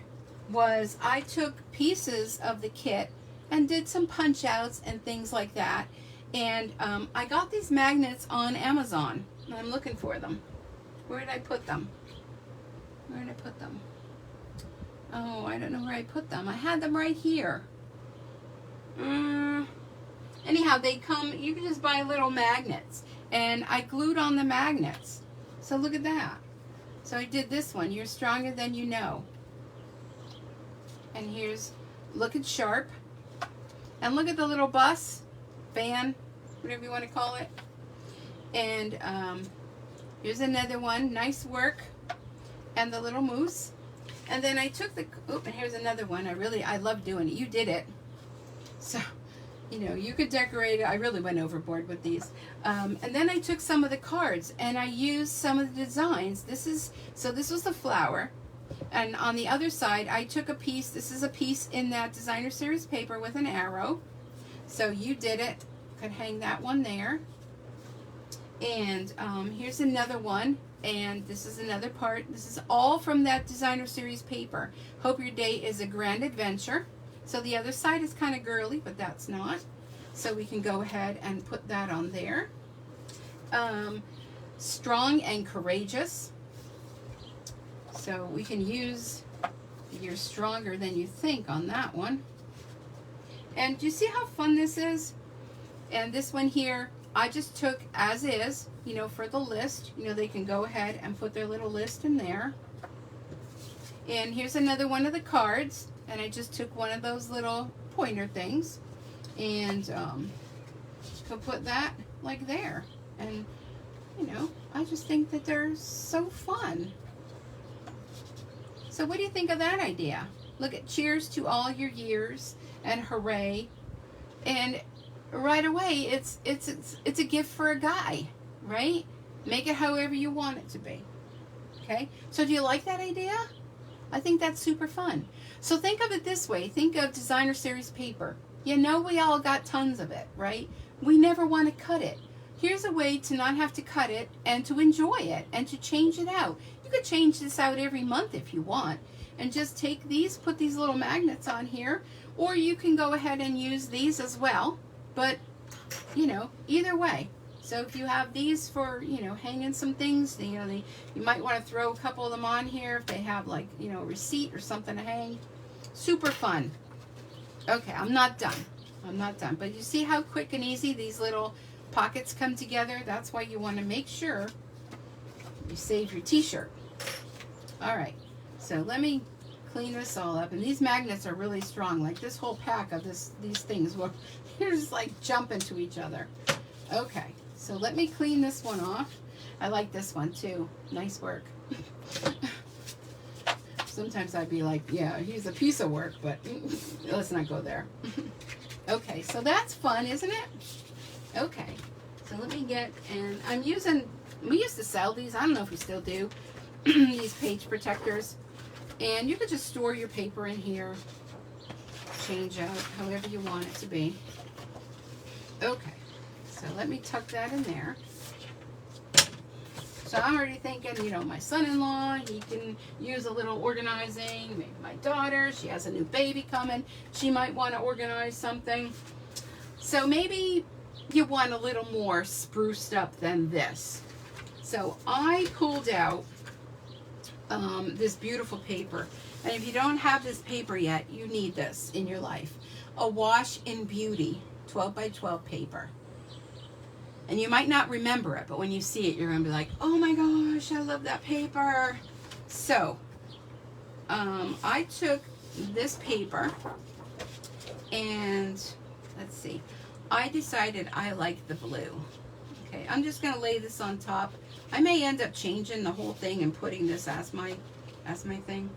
was I took pieces of the kit and did some punch outs and things like that. And I got these magnets on Amazon. I'm looking for them. Where did I put them? Where did I put them? Oh, I don't know where I put them. I had them right here. Anyhow, they come, you can just buy little magnets. And I glued on the magnets. So look at that. So I did this one. You're stronger than you know. And here's, look at Sharp. And look at the little bus, van, whatever you want to call it. And here's another one. Nice work. And the little moose. And then I took the, and here's another one. I love doing it. You did it. So, you know, you could decorate it. I really went overboard with these. And then I took some of the cards and I used some of the designs. This was the flower. And on the other side, I took a piece. This is a piece in that designer series paper with an arrow. So you did it. Could hang that one there. And here's another one. And this is another part. This is all from that designer series paper. Hope your day is a grand adventure. So the other side is kind of girly, but that's not. So we can go ahead and put that on there. Strong and courageous. So we can use You're Stronger Than You Think on that one. And do you see how fun this is? And this one here, I just took as is, you know, for the list. You know, they can go ahead and put their little list in there. And here's another one of the cards. And I just took one of those little pointer things. And could put that like there. And, you know, I just think that they're so fun. So what do you think of that idea? Look at cheers to all your years and hooray. And right away, it's a gift for a guy, right? Make it however you want it to be. Okay? So do you like that idea? I think that's super fun. So think of it this way. Think of designer series paper. You know we all got tons of it, right? We never want to cut it. Here's a way to not have to cut it and to enjoy it and to change it out. You could change this out every month if you want. And just take these, put these little magnets on here. Or you can go ahead and use these as well, but you know, either way. So if you have these for, you know, hanging some things, you know, you might want to throw a couple of them on here if they have like, you know, a receipt or something to hang. Super fun. Okay, I'm not done. I'm not done. But you see how quick and easy these little pockets come together? That's why you want to make sure you save your t-shirt. All right, so let me clean this all up. And these magnets are really strong. Like this whole pack of these things, well, they're just like jumping to each other. Okay, so let me clean this one off. I like this one too. Nice work. Sometimes I'd be like, yeah, he's a piece of work, but let's not go there. Okay, so that's fun, isn't it? Okay, so let me get, and we used to sell these, I don't know if we still do, these page protectors. And you could just store your paper in here, change out however you want it to be. Okay, so let me tuck that in there. So I'm already thinking, you know, my son-in-law, he can use a little organizing. Maybe my daughter, she has a new baby coming. She might want to organize something. So maybe you want a little more spruced up than this. So I pulled out this beautiful paper. And if you don't have this paper yet, you need this in your life. A Wash in Beauty 12 by 12 paper. And you might not remember it, but when you see it, you're going to be like, oh my gosh, I love that paper. So, I took this paper and, let's see, I decided I like the blue. Okay, I'm just going to lay this on top. I may end up changing the whole thing and putting this as my thing.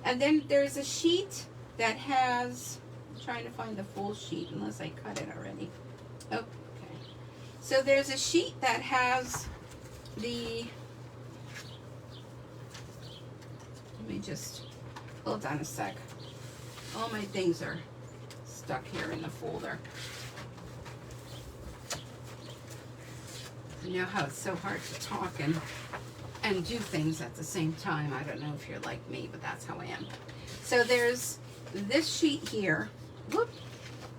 And then there's a sheet that has, I'm trying to find the full sheet unless I cut it already. Oh. So there's a sheet that has the, let me just, hold on a sec. All my things are stuck here in the folder. You know how it's so hard to talk and do things at the same time. I don't know if you're like me, but that's how I am. So there's this sheet here. Whoop,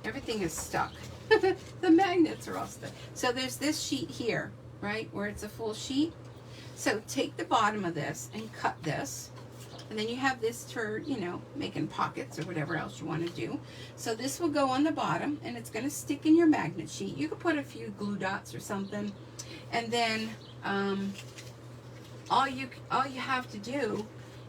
everything is stuck. The magnets are all stuck. So there's this sheet here, right, where it's a full sheet. So take the bottom of this and cut this. And then you have this for, you know, making pockets or whatever else you want to do. So this will go on the bottom and it's going to stick in your magnet sheet. You could put a few glue dots or something. And then all you have to do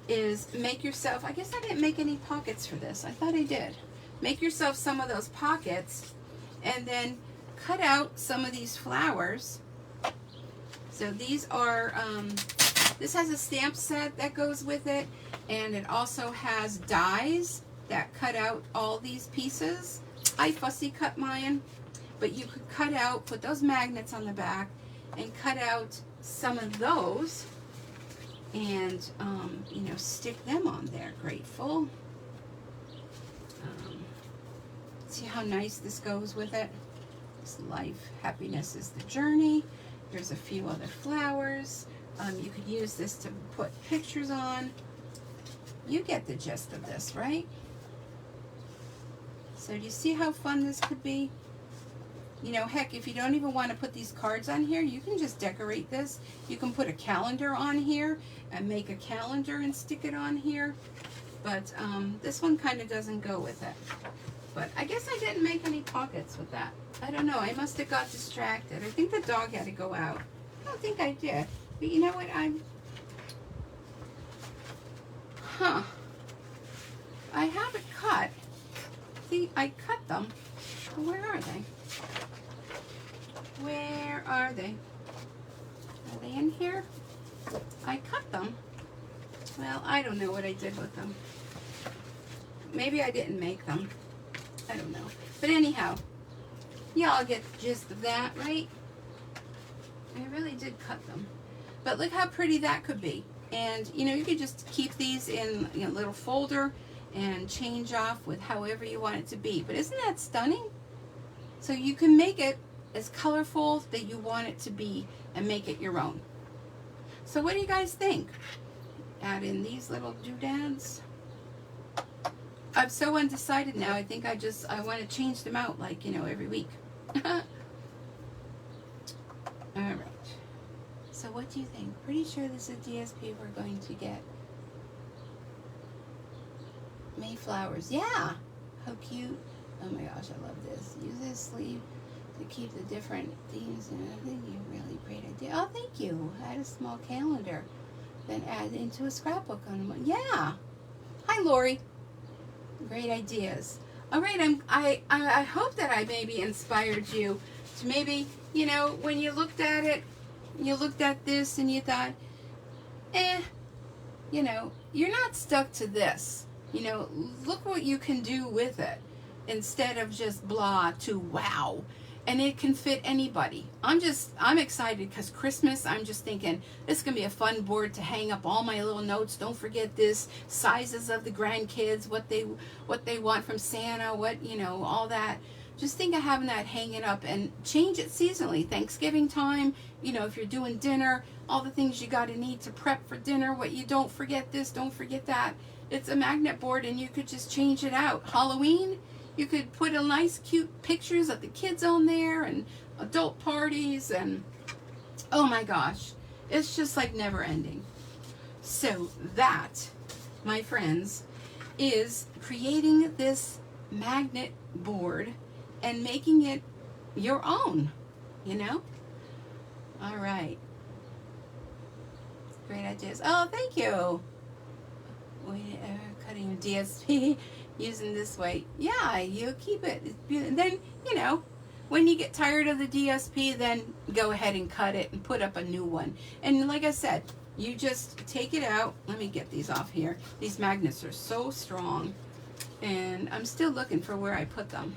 is make yourself, I guess I didn't make any pockets for this. I thought I did. Make yourself some of those pockets and then cut out some of these flowers. So these are, this has a stamp set that goes with it, and it also has dies that cut out all these pieces. I fussy cut mine, but you could cut out, put those magnets on the back, and cut out some of those, and you know, stick them on there. Grateful. See how nice this goes with it? It's life, happiness is the journey. There's a few other flowers. You could use this to put pictures on. You get the gist of this, right? So do you see how fun this could be? You know, heck, if you don't even want to put these cards on here, you can just decorate this. You can put a calendar on here and make a calendar and stick it on here. But this one kind of doesn't go with it. But I guess I didn't make any pockets with that. I don't know. I must have got distracted. I think the dog had to go out. I don't think I did. But you know what? I have it cut. See, I cut them. Where are they? Where are they? Are they in here? I cut them. Well, I don't know what I did with them. Maybe I didn't make them. I don't know. But anyhow, y'all get the gist of that, right? I really did cut them. But look how pretty that could be. And, you know, you could just keep these in a little folder and change off with however you want it to be. But isn't that stunning? So you can make it as colorful that you want it to be and make it your own. So what do you guys think? Add in these little doodads. I'm so undecided now. I think I want to change them out, like, every week. All right. So what do you think? Pretty sure this is DSP we're going to get. Mayflowers. Yeah. How cute. Oh my gosh, I love this. Use this sleeve to keep the different themes, and I think you really great idea. Oh, thank you. Add a small calendar, then add into a scrapbook on a month. Yeah. Hi, Lori. Great ideas. All right, I hope that I maybe inspired you to maybe, when you looked at it, you looked at this and you thought, you're not stuck to this. Look what you can do with it instead of just blah to wow. And it can fit anybody. I'm excited because Christmas, I'm just thinking this is going to be a fun board to hang up all my little notes. Don't forget this, sizes of the grandkids, what they want from Santa, all that. Just think of having that hanging up and change it seasonally. Thanksgiving time, if you're doing dinner, all the things you got to need to prep for dinner, what you don't forget this, don't forget that. It's a magnet board and you could just change it out. Halloween, you could put a nice cute pictures of the kids on there and adult parties and oh my gosh, it's just like never ending. So that, my friends, is creating this magnet board and making it your own, All right. Great ideas. Oh, thank you. Cutting DSP using this way. Yeah, you keep it. Then, when you get tired of the DSP, then go ahead and cut it and put up a new one. And like I said, you just take it out. Let me get these off here. These magnets are so strong. And I'm still looking for where I put them.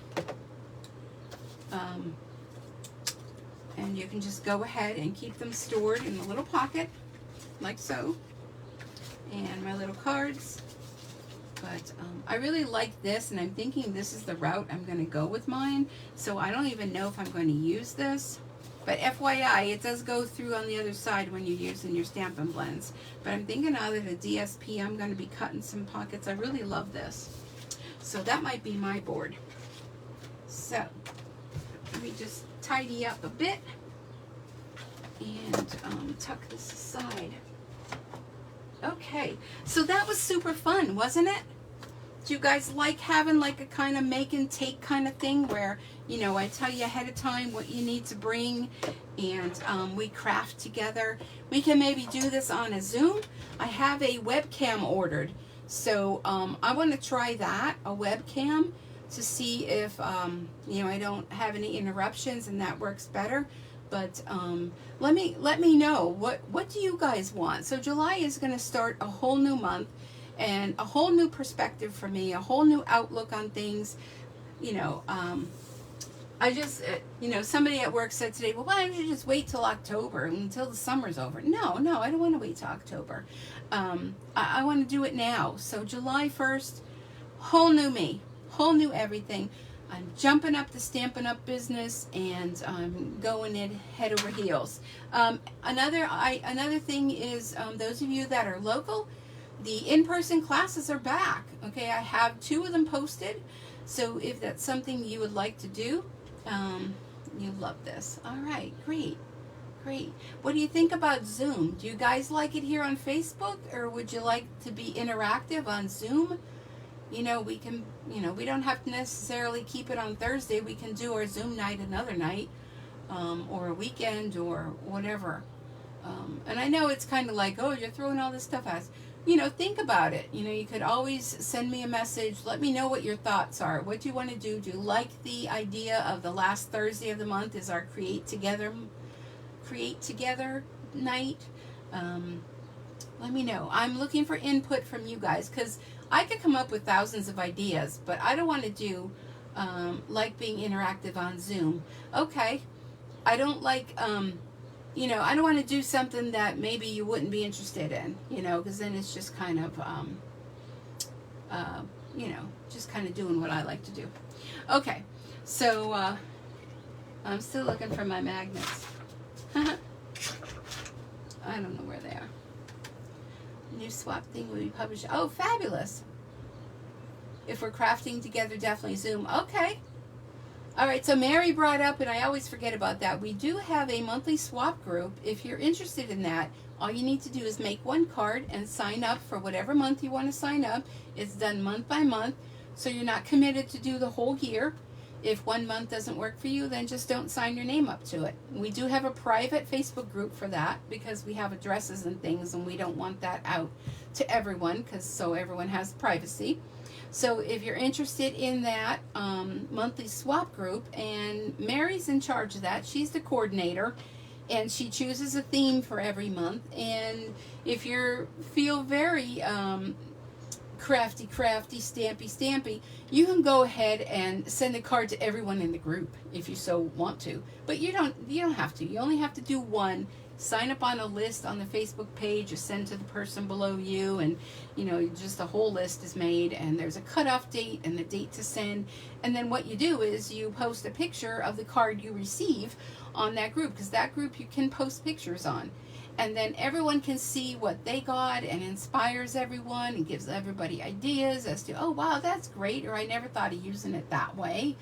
And you can just go ahead and keep them stored in a little pocket, like so. And my little cards. But I really like this, and I'm thinking this is the route I'm going to go with mine. So I don't even know if I'm going to use this. But FYI, it does go through on the other side when you're using your Stampin' Blends. But I'm thinking out of the DSP, I'm going to be cutting some pockets. I really love this. So that might be my board. So let me just tidy up a bit and tuck this aside. Okay, so that was super fun, wasn't it? Do you guys like having like a kind of make and take kind of thing where, I tell you ahead of time what you need to bring and we craft together? We can maybe do this on a Zoom. I have a webcam ordered. So I want to try that, a webcam, to see if, I don't have any interruptions and that works better. But let me know, what do you guys want? So July is going to start a whole new month and a whole new perspective for me, a whole new outlook on things. I just, somebody at work said today, well, why don't you just wait till October, until the summer's over? No, I don't want to wait till October. I want to do it now. So July 1st, whole new me, whole new everything. I'm jumping up the Stampin' Up business and I'm going in head over heels. Another thing is, those of you that are local, the in-person classes are back. Okay, I have 2 of them posted. So if that's something you would like to do, you love this. All right, great. What do you think about Zoom? Do you guys like it here on Facebook, or would you like to be interactive on Zoom? We can, we don't have to necessarily keep it on Thursday. We can do our Zoom night another night, or a weekend or whatever. And I know it's kind of like, oh, you're throwing all this stuff at us. Think about it. You could always send me a message. Let me know what your thoughts are. What do you want to do? Do you like the idea of the last Thursday of the month is our create together night? Let me know. I'm looking for input from you guys because I could come up with thousands of ideas, but I don't want to do like being interactive on Zoom. Okay. I don't like, I don't want to do something that maybe you wouldn't be interested in, because then it's just kind of, just kind of doing what I like to do. Okay. So, I'm still looking for my magnets. I don't know where they are. New swap thing will be published. Oh, fabulous. If we're crafting together, definitely Zoom. Okay. All right, so Mary brought up, and I always forget about that, we do have a monthly swap group. If you're interested in that, all you need to do is make one card and sign up for whatever month you want to sign up. It's done month by month, so you're not committed to do the whole year. If one month doesn't work for you, then just don't sign your name up to it. We do have a private Facebook group for that because we have addresses and things, and we don't want that out to everyone, so everyone has privacy. So if you're interested in that monthly swap group, and Mary's in charge of that, she's the coordinator, and she chooses a theme for every month. And if you feel very crafty, stampy, you can go ahead and send a card to everyone in the group if you so want to. But you don't have to. You only have to do one. Sign up on a list on the Facebook page, you send to the person below you, and just the whole list is made, and there's a cutoff date and the date to send. And then what you do is you post a picture of the card you receive on that group, because that group you can post pictures on, and then everyone can see what they got, and inspires everyone and gives everybody ideas as to, oh wow, that's great, or I never thought of using it that way.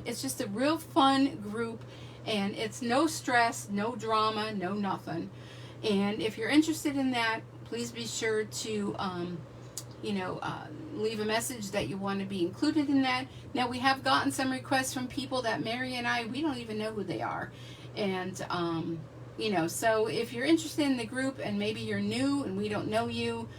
It's just a real fun group. And it's no stress, no drama, no nothing. And if you're interested in that, please be sure to, leave a message that you want to be included in that. Now, we have gotten some requests from people that Mary and I, we don't even know who they are. And, so if you're interested in the group and maybe you're new and we don't know you,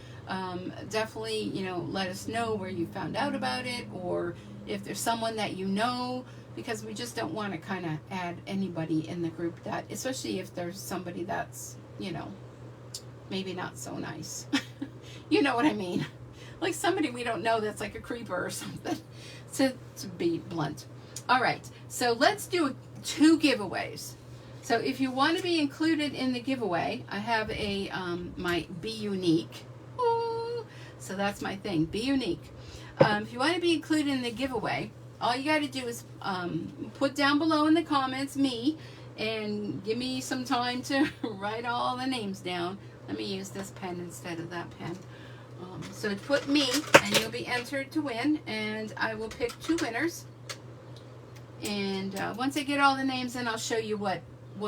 definitely, let us know where you found out about it, or if there's someone that you know, because we just don't want to kind of add anybody in the group that, especially if there's somebody that's, maybe not so nice. You know what I mean? Like somebody we don't know that's like a creeper or something, to be blunt. All right, so let's do 2 giveaways. So if you want to be included in the giveaway, I have a my Be Unique. Ooh, so that's my thing, Be Unique. If you want to be included in the giveaway, all you got to do is put down below in the comments me, and give me some time to write all the names down. Let me use this pen instead of that pen. So put me, and you'll be entered to win, and I will pick 2 winners. And once I get all the names in, I'll show you what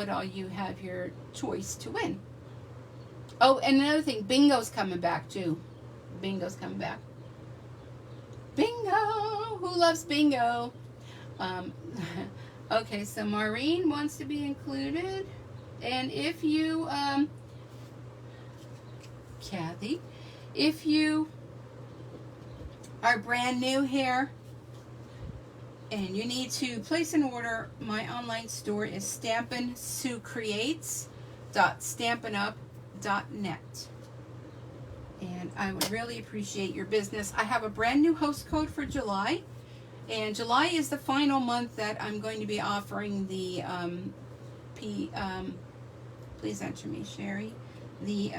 all you have your choice to win. Oh, and another thing, bingo's coming back too. Bingo's coming back. Bingo! Who loves bingo? Okay, so Maureen wants to be included. And if you, Kathy, if you are brand new here and you need to place an order, my online store is stampinsucreates.stampinup.net. And I would really appreciate your business. I have a brand new host code for July. And July is the final month that I'm going to be offering the, please enter me, Sherry, the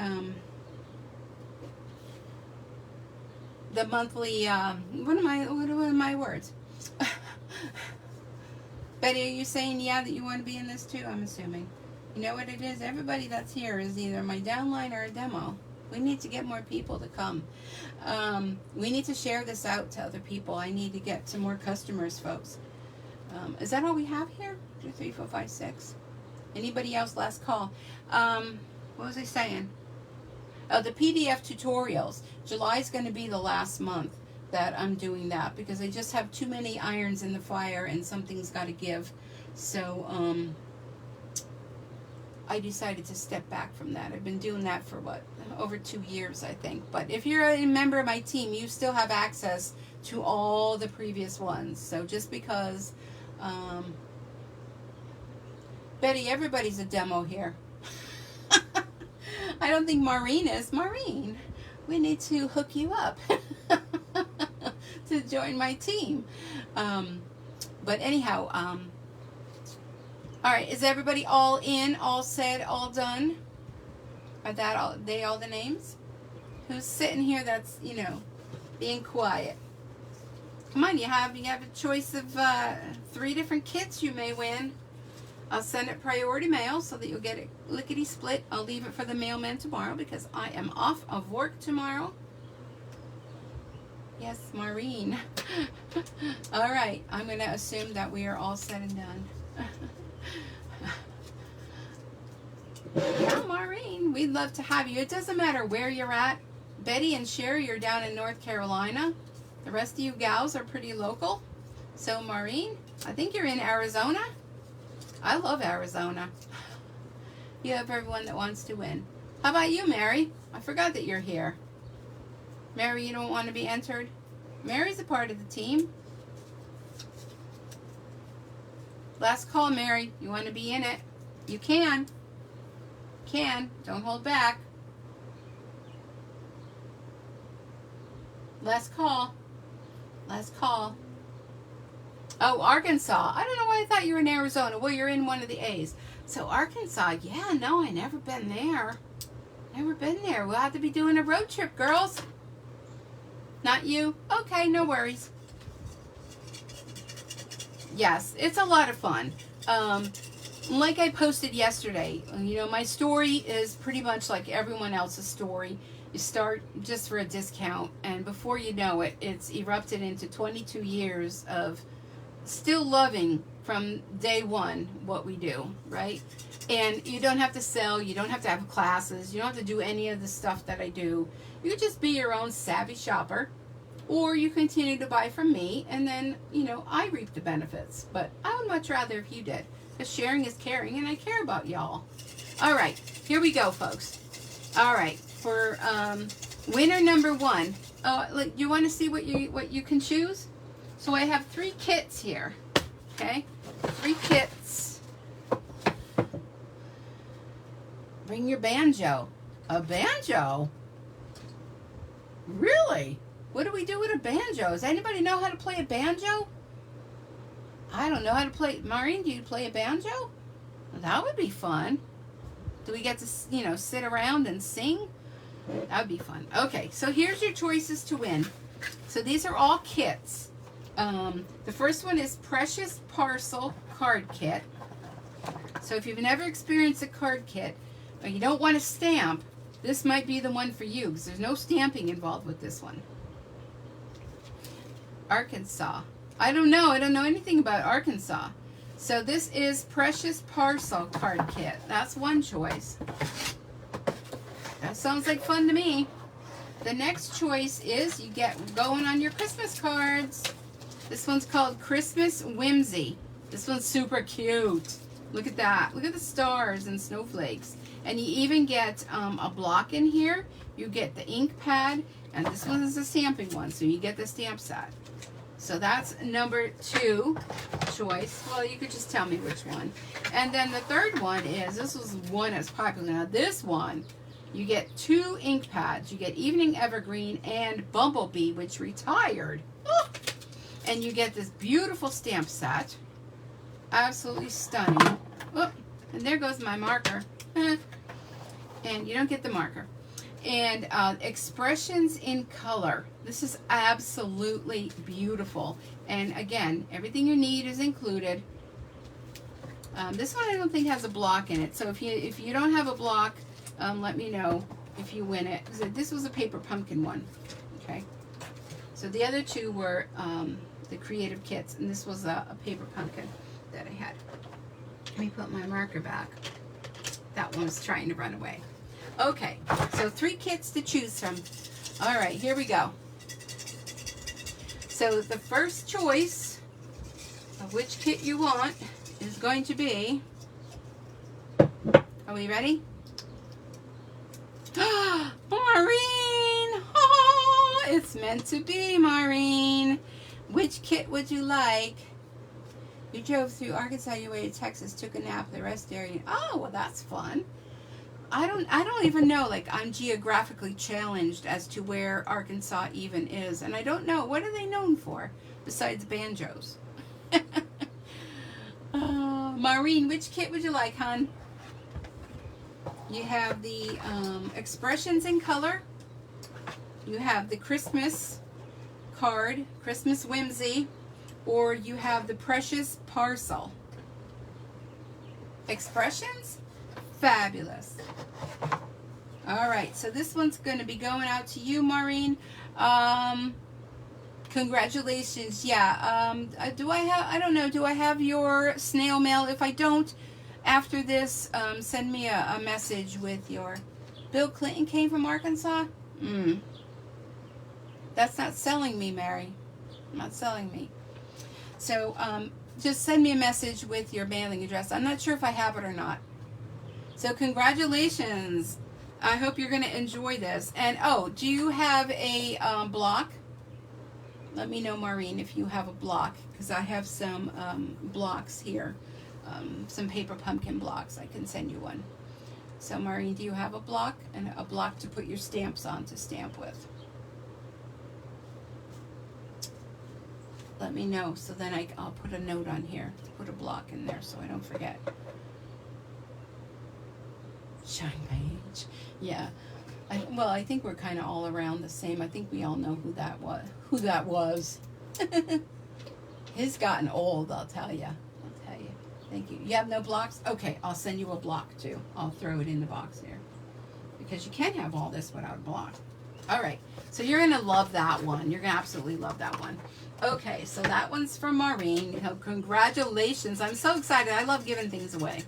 monthly, what are my words? Betty, are you saying yeah that you want to be in this too? I'm assuming. You know what it is? Everybody that's here is either my downline or a demo. We need to get more people to come. We need to share this out to other people. I need to get some more customers, folks. Is that all we have here? 2, 3, 4, 5, 6. Anybody else? Last call. What was I saying? Oh, the PDF tutorials. July is going to be the last month that I'm doing that, because I just have too many irons in the fire and something's got to give. So, I decided to step back from that. I've been doing that for over 2 years, I think. But if you're a member of my team, you still have access to all the previous ones. So just because, Betty, everybody's a demo here. I don't think Maureen is. Maureen, we need to hook you up to join my team. But anyhow, all right, is everybody all in, all said, all done? Are that all the names? Who's sitting here that's, being quiet? Come on, you have a choice of 3 different kits you may win. I'll send it priority mail so that you'll get it lickety split. I'll leave it for the mailman tomorrow because I am off of work tomorrow. Yes, Maureen. All right, I'm going to assume that we are all said and done. Yeah, Maureen, we'd love to have you. It doesn't matter where you're at. Betty and Sherry are down in North Carolina. The rest of you gals are pretty local. So, Maureen, I think you're in Arizona. I love Arizona. You have everyone that wants to win. How about you, Mary? I forgot that you're here. Mary, you don't want to be entered? Mary's a part of the team. Last call, Mary. You want to be in it? You can. Don't hold back. Last call. Oh, Arkansas. I don't know why I thought you were in Arizona. Well, you're in one of the A's. So Arkansas, yeah, no, I never been there. We'll have to be doing a road trip, girls. Not you? Okay, no worries. Yes, it's a lot of fun. Like I posted yesterday, my story is pretty much like everyone else's story. You start just for a discount, and before you know it, it's erupted into 22 years of still loving from day one what we do, right? And you don't have to sell, you don't have to have classes, you don't have to do any of the stuff that I do. You can just be your own savvy shopper, or you continue to buy from me, and then, I reap the benefits. But I would much rather if you did, because sharing is caring, and I care about y'all. All right, here we go, folks. All right, for winner number 1. You want to see what you can choose? So I have 3 kits here. Okay, 3 kits. Bring your banjo. A banjo? Really? What do we do with a banjo? Does anybody know how to play a banjo? I don't know how to play. Maureen, do you play a banjo? Well, that would be fun. Do we get to, sit around and sing? That would be fun. Okay, so here's your choices to win. So these are all kits. The first one is Precious Parcel Card Kit. So if you've never experienced a card kit, or you don't want to stamp, this might be the one for you, because there's no stamping involved with this one. Arkansas. I don't know anything about Arkansas. So this is Precious Parcel Card Kit. That's one choice. That sounds like fun to me. The next choice is you get going on your Christmas cards. This one's called Christmas Whimsy. This one's super cute. Look at that. Look at the stars and snowflakes. And you even get a block in here. You get the ink pad, and this one is a stamping one, so you get the stamp set. So that's number 2 choice. Well, you could just tell me which one. And then the third one is, this was one that's popular. Now this one, you get 2 ink pads. You get Evening Evergreen and Bumblebee, which retired. Oh! And you get this beautiful stamp set. Absolutely stunning. Oh, and there goes my marker. And you don't get the marker. And Expressions in Color. This is absolutely beautiful. And again, everything you need is included. This one I don't think has a block in it. So if you don't have a block, let me know if you win it. So this was a paper pumpkin one. Okay. So the other 2 were the creative kits, and this was a paper pumpkin that I had. Let me put my marker back. That one's trying to run away. Okay, so 3 kits to choose from. All right, here we go. So the first choice of which kit you want is going to be, are we ready? Maureen! Oh, it's meant to be, Maureen. Which kit would you like? You drove through Arkansas, your way to Texas, took a nap, the rest area. Oh, well, that's fun. I don't even know, like, I'm geographically challenged as to where Arkansas even is, and I don't know, what are they known for besides banjos? Maureen, which kit would you like, hon? You have the Expressions in Color. You have the Christmas card, Christmas Whimsy, or you have the Precious Parcel. Expressions? Fabulous. All right, so this one's going to be going out to you, Maureen. Congratulations. Yeah. Do I have, I don't know, do I have your snail mail? If I don't, after this, send me a message with your, Bill Clinton came from Arkansas? That's not selling me, Mary. Not selling me. So, just send me a message with your mailing address. I'm not sure if I have it or not. So congratulations. I hope you're going to enjoy this. And oh, do you have a block? Let me know, Maureen, if you have a block, because I have some blocks here. Some paper pumpkin blocks. I can send you one. So Maureen, do you have a block? And a block to put your stamps on to stamp with. Let me know, so then I'll put a note on here to put a block in there so I don't forget. Shine my age. Yeah. I think we're kind of all around the same. I think we all know who that was. He's gotten old, I'll tell you. Thank you. You have no blocks? Okay, I'll send you a block too. I'll throw it in the box here. Because you can't have all this without a block. All right, so you're going to love that one. You're going to absolutely love that one. Okay, so that one's from Maureen. Congratulations. I'm so excited. I love giving things away.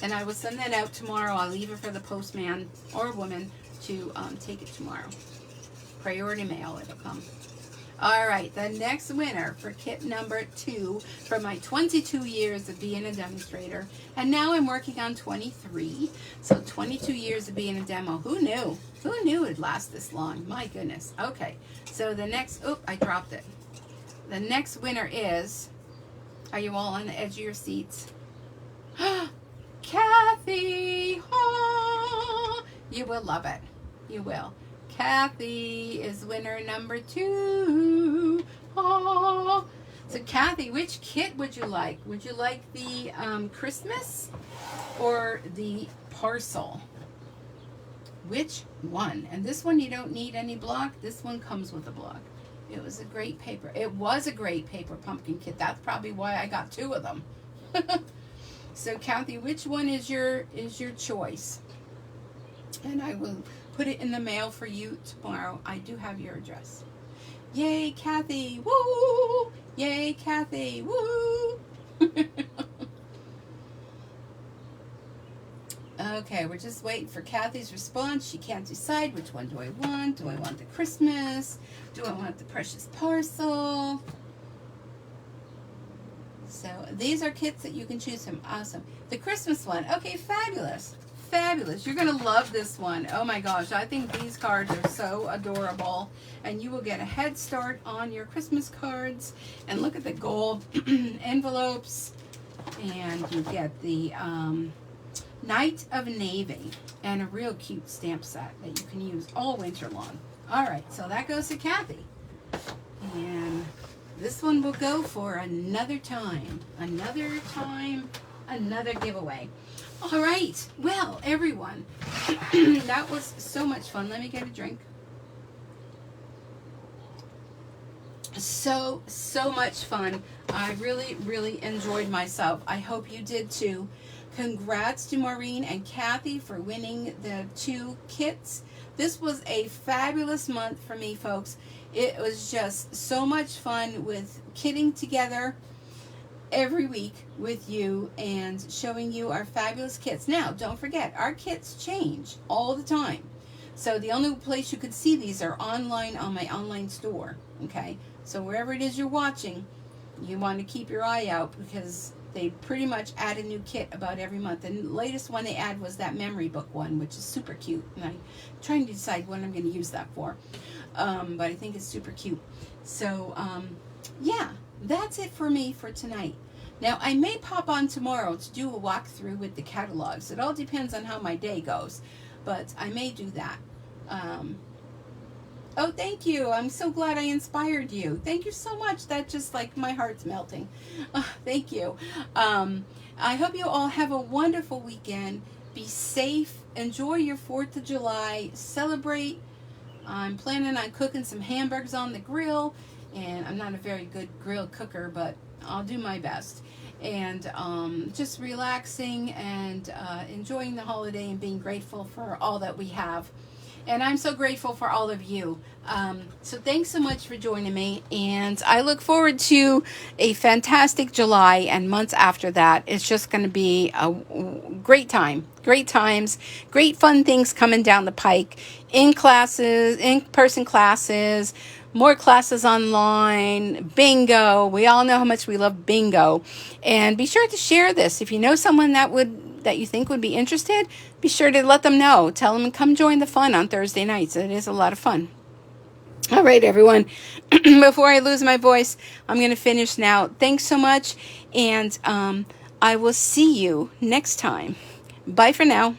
And I will send that out tomorrow. I'll leave it for the postman or woman to take it tomorrow. Priority mail, it'll come. All right, the next winner for kit number 2 for my 22 years of being a demonstrator. And now I'm working on 23. So 22 years of being a demo. Who knew? Who knew it'd last this long? My goodness. Okay, so the next, I dropped it. The next winner is, are you all on the edge of your seats? Kathy! Oh, you will love it. You will. Kathy is winner number 2. Oh. So Kathy, which kit would you like? Would you like the Christmas or the Parcel? Which one? And this one you don't need any block. This one comes with a block. It was a great paper. It was a great paper pumpkin kit. That's probably why I got 2 of them. So Kathy, which one is your choice? And I will put it in the mail for you tomorrow. I do have your address. Yay, Kathy! Woo! Yay, Kathy! Woo! Okay, we're just waiting for Kathy's response. She can't decide which one do I want. Do I want the Christmas? Do I want the precious parcel? So these are kits that you can choose from. Awesome. The Christmas one. Okay, fabulous. Fabulous. You're going to love this one. Oh my gosh, I think these cards are so adorable. And you will get a head start on your Christmas cards. And look at the gold envelopes. And you get the Knight of Navy and a real cute stamp set that you can use all winter long. All right, so that goes to Kathy. And this one will go for another time. Another time, another giveaway. All right, well, everyone, that was so much fun. Let me get a drink. So much fun. I really, really enjoyed myself. I hope you did too. Congrats to Maureen and Kathy for winning the 2 kits. This was a fabulous month for me, folks. It was just so much fun with kitting together every week with you and showing you our fabulous kits. Now, don't forget, our kits change all the time. So the only place you could see these are online on my online store, okay? So wherever it is you're watching, you want to keep your eye out because they pretty much add a new kit about every month. And the latest one they add was that memory book one, which is super cute. And I'm trying to decide what I'm going to use that for. But I think it's super cute. So, yeah, that's it for me for tonight. Now, I may pop on tomorrow to do a walkthrough with the catalogs. It all depends on how my day goes. But I may do that. Oh, thank you. I'm so glad I inspired you. Thank you so much. That just like my heart's melting. Thank you. I hope you all have a wonderful weekend. Be safe. Enjoy your 4th of July. Celebrate. I'm planning on cooking some hamburgers on the grill. And I'm not a very good grill cooker, but I'll do my best. And just relaxing and enjoying the holiday and being grateful for all that we have. And I'm so grateful for all of you. So thanks so much for joining me. And I look forward to a fantastic July and months after that. It's just going to be a great time. Great times, great fun things coming down the pike. In-person classes, more classes online, bingo. We all know how much we love bingo. And be sure to share this. If you know someone that you think would be interested, be sure to let them know. Tell them, come join the fun on Thursday nights. It is a lot of fun. All right, everyone. Before I lose my voice, I'm going to finish now. Thanks so much, and I will see you next time. Bye for now.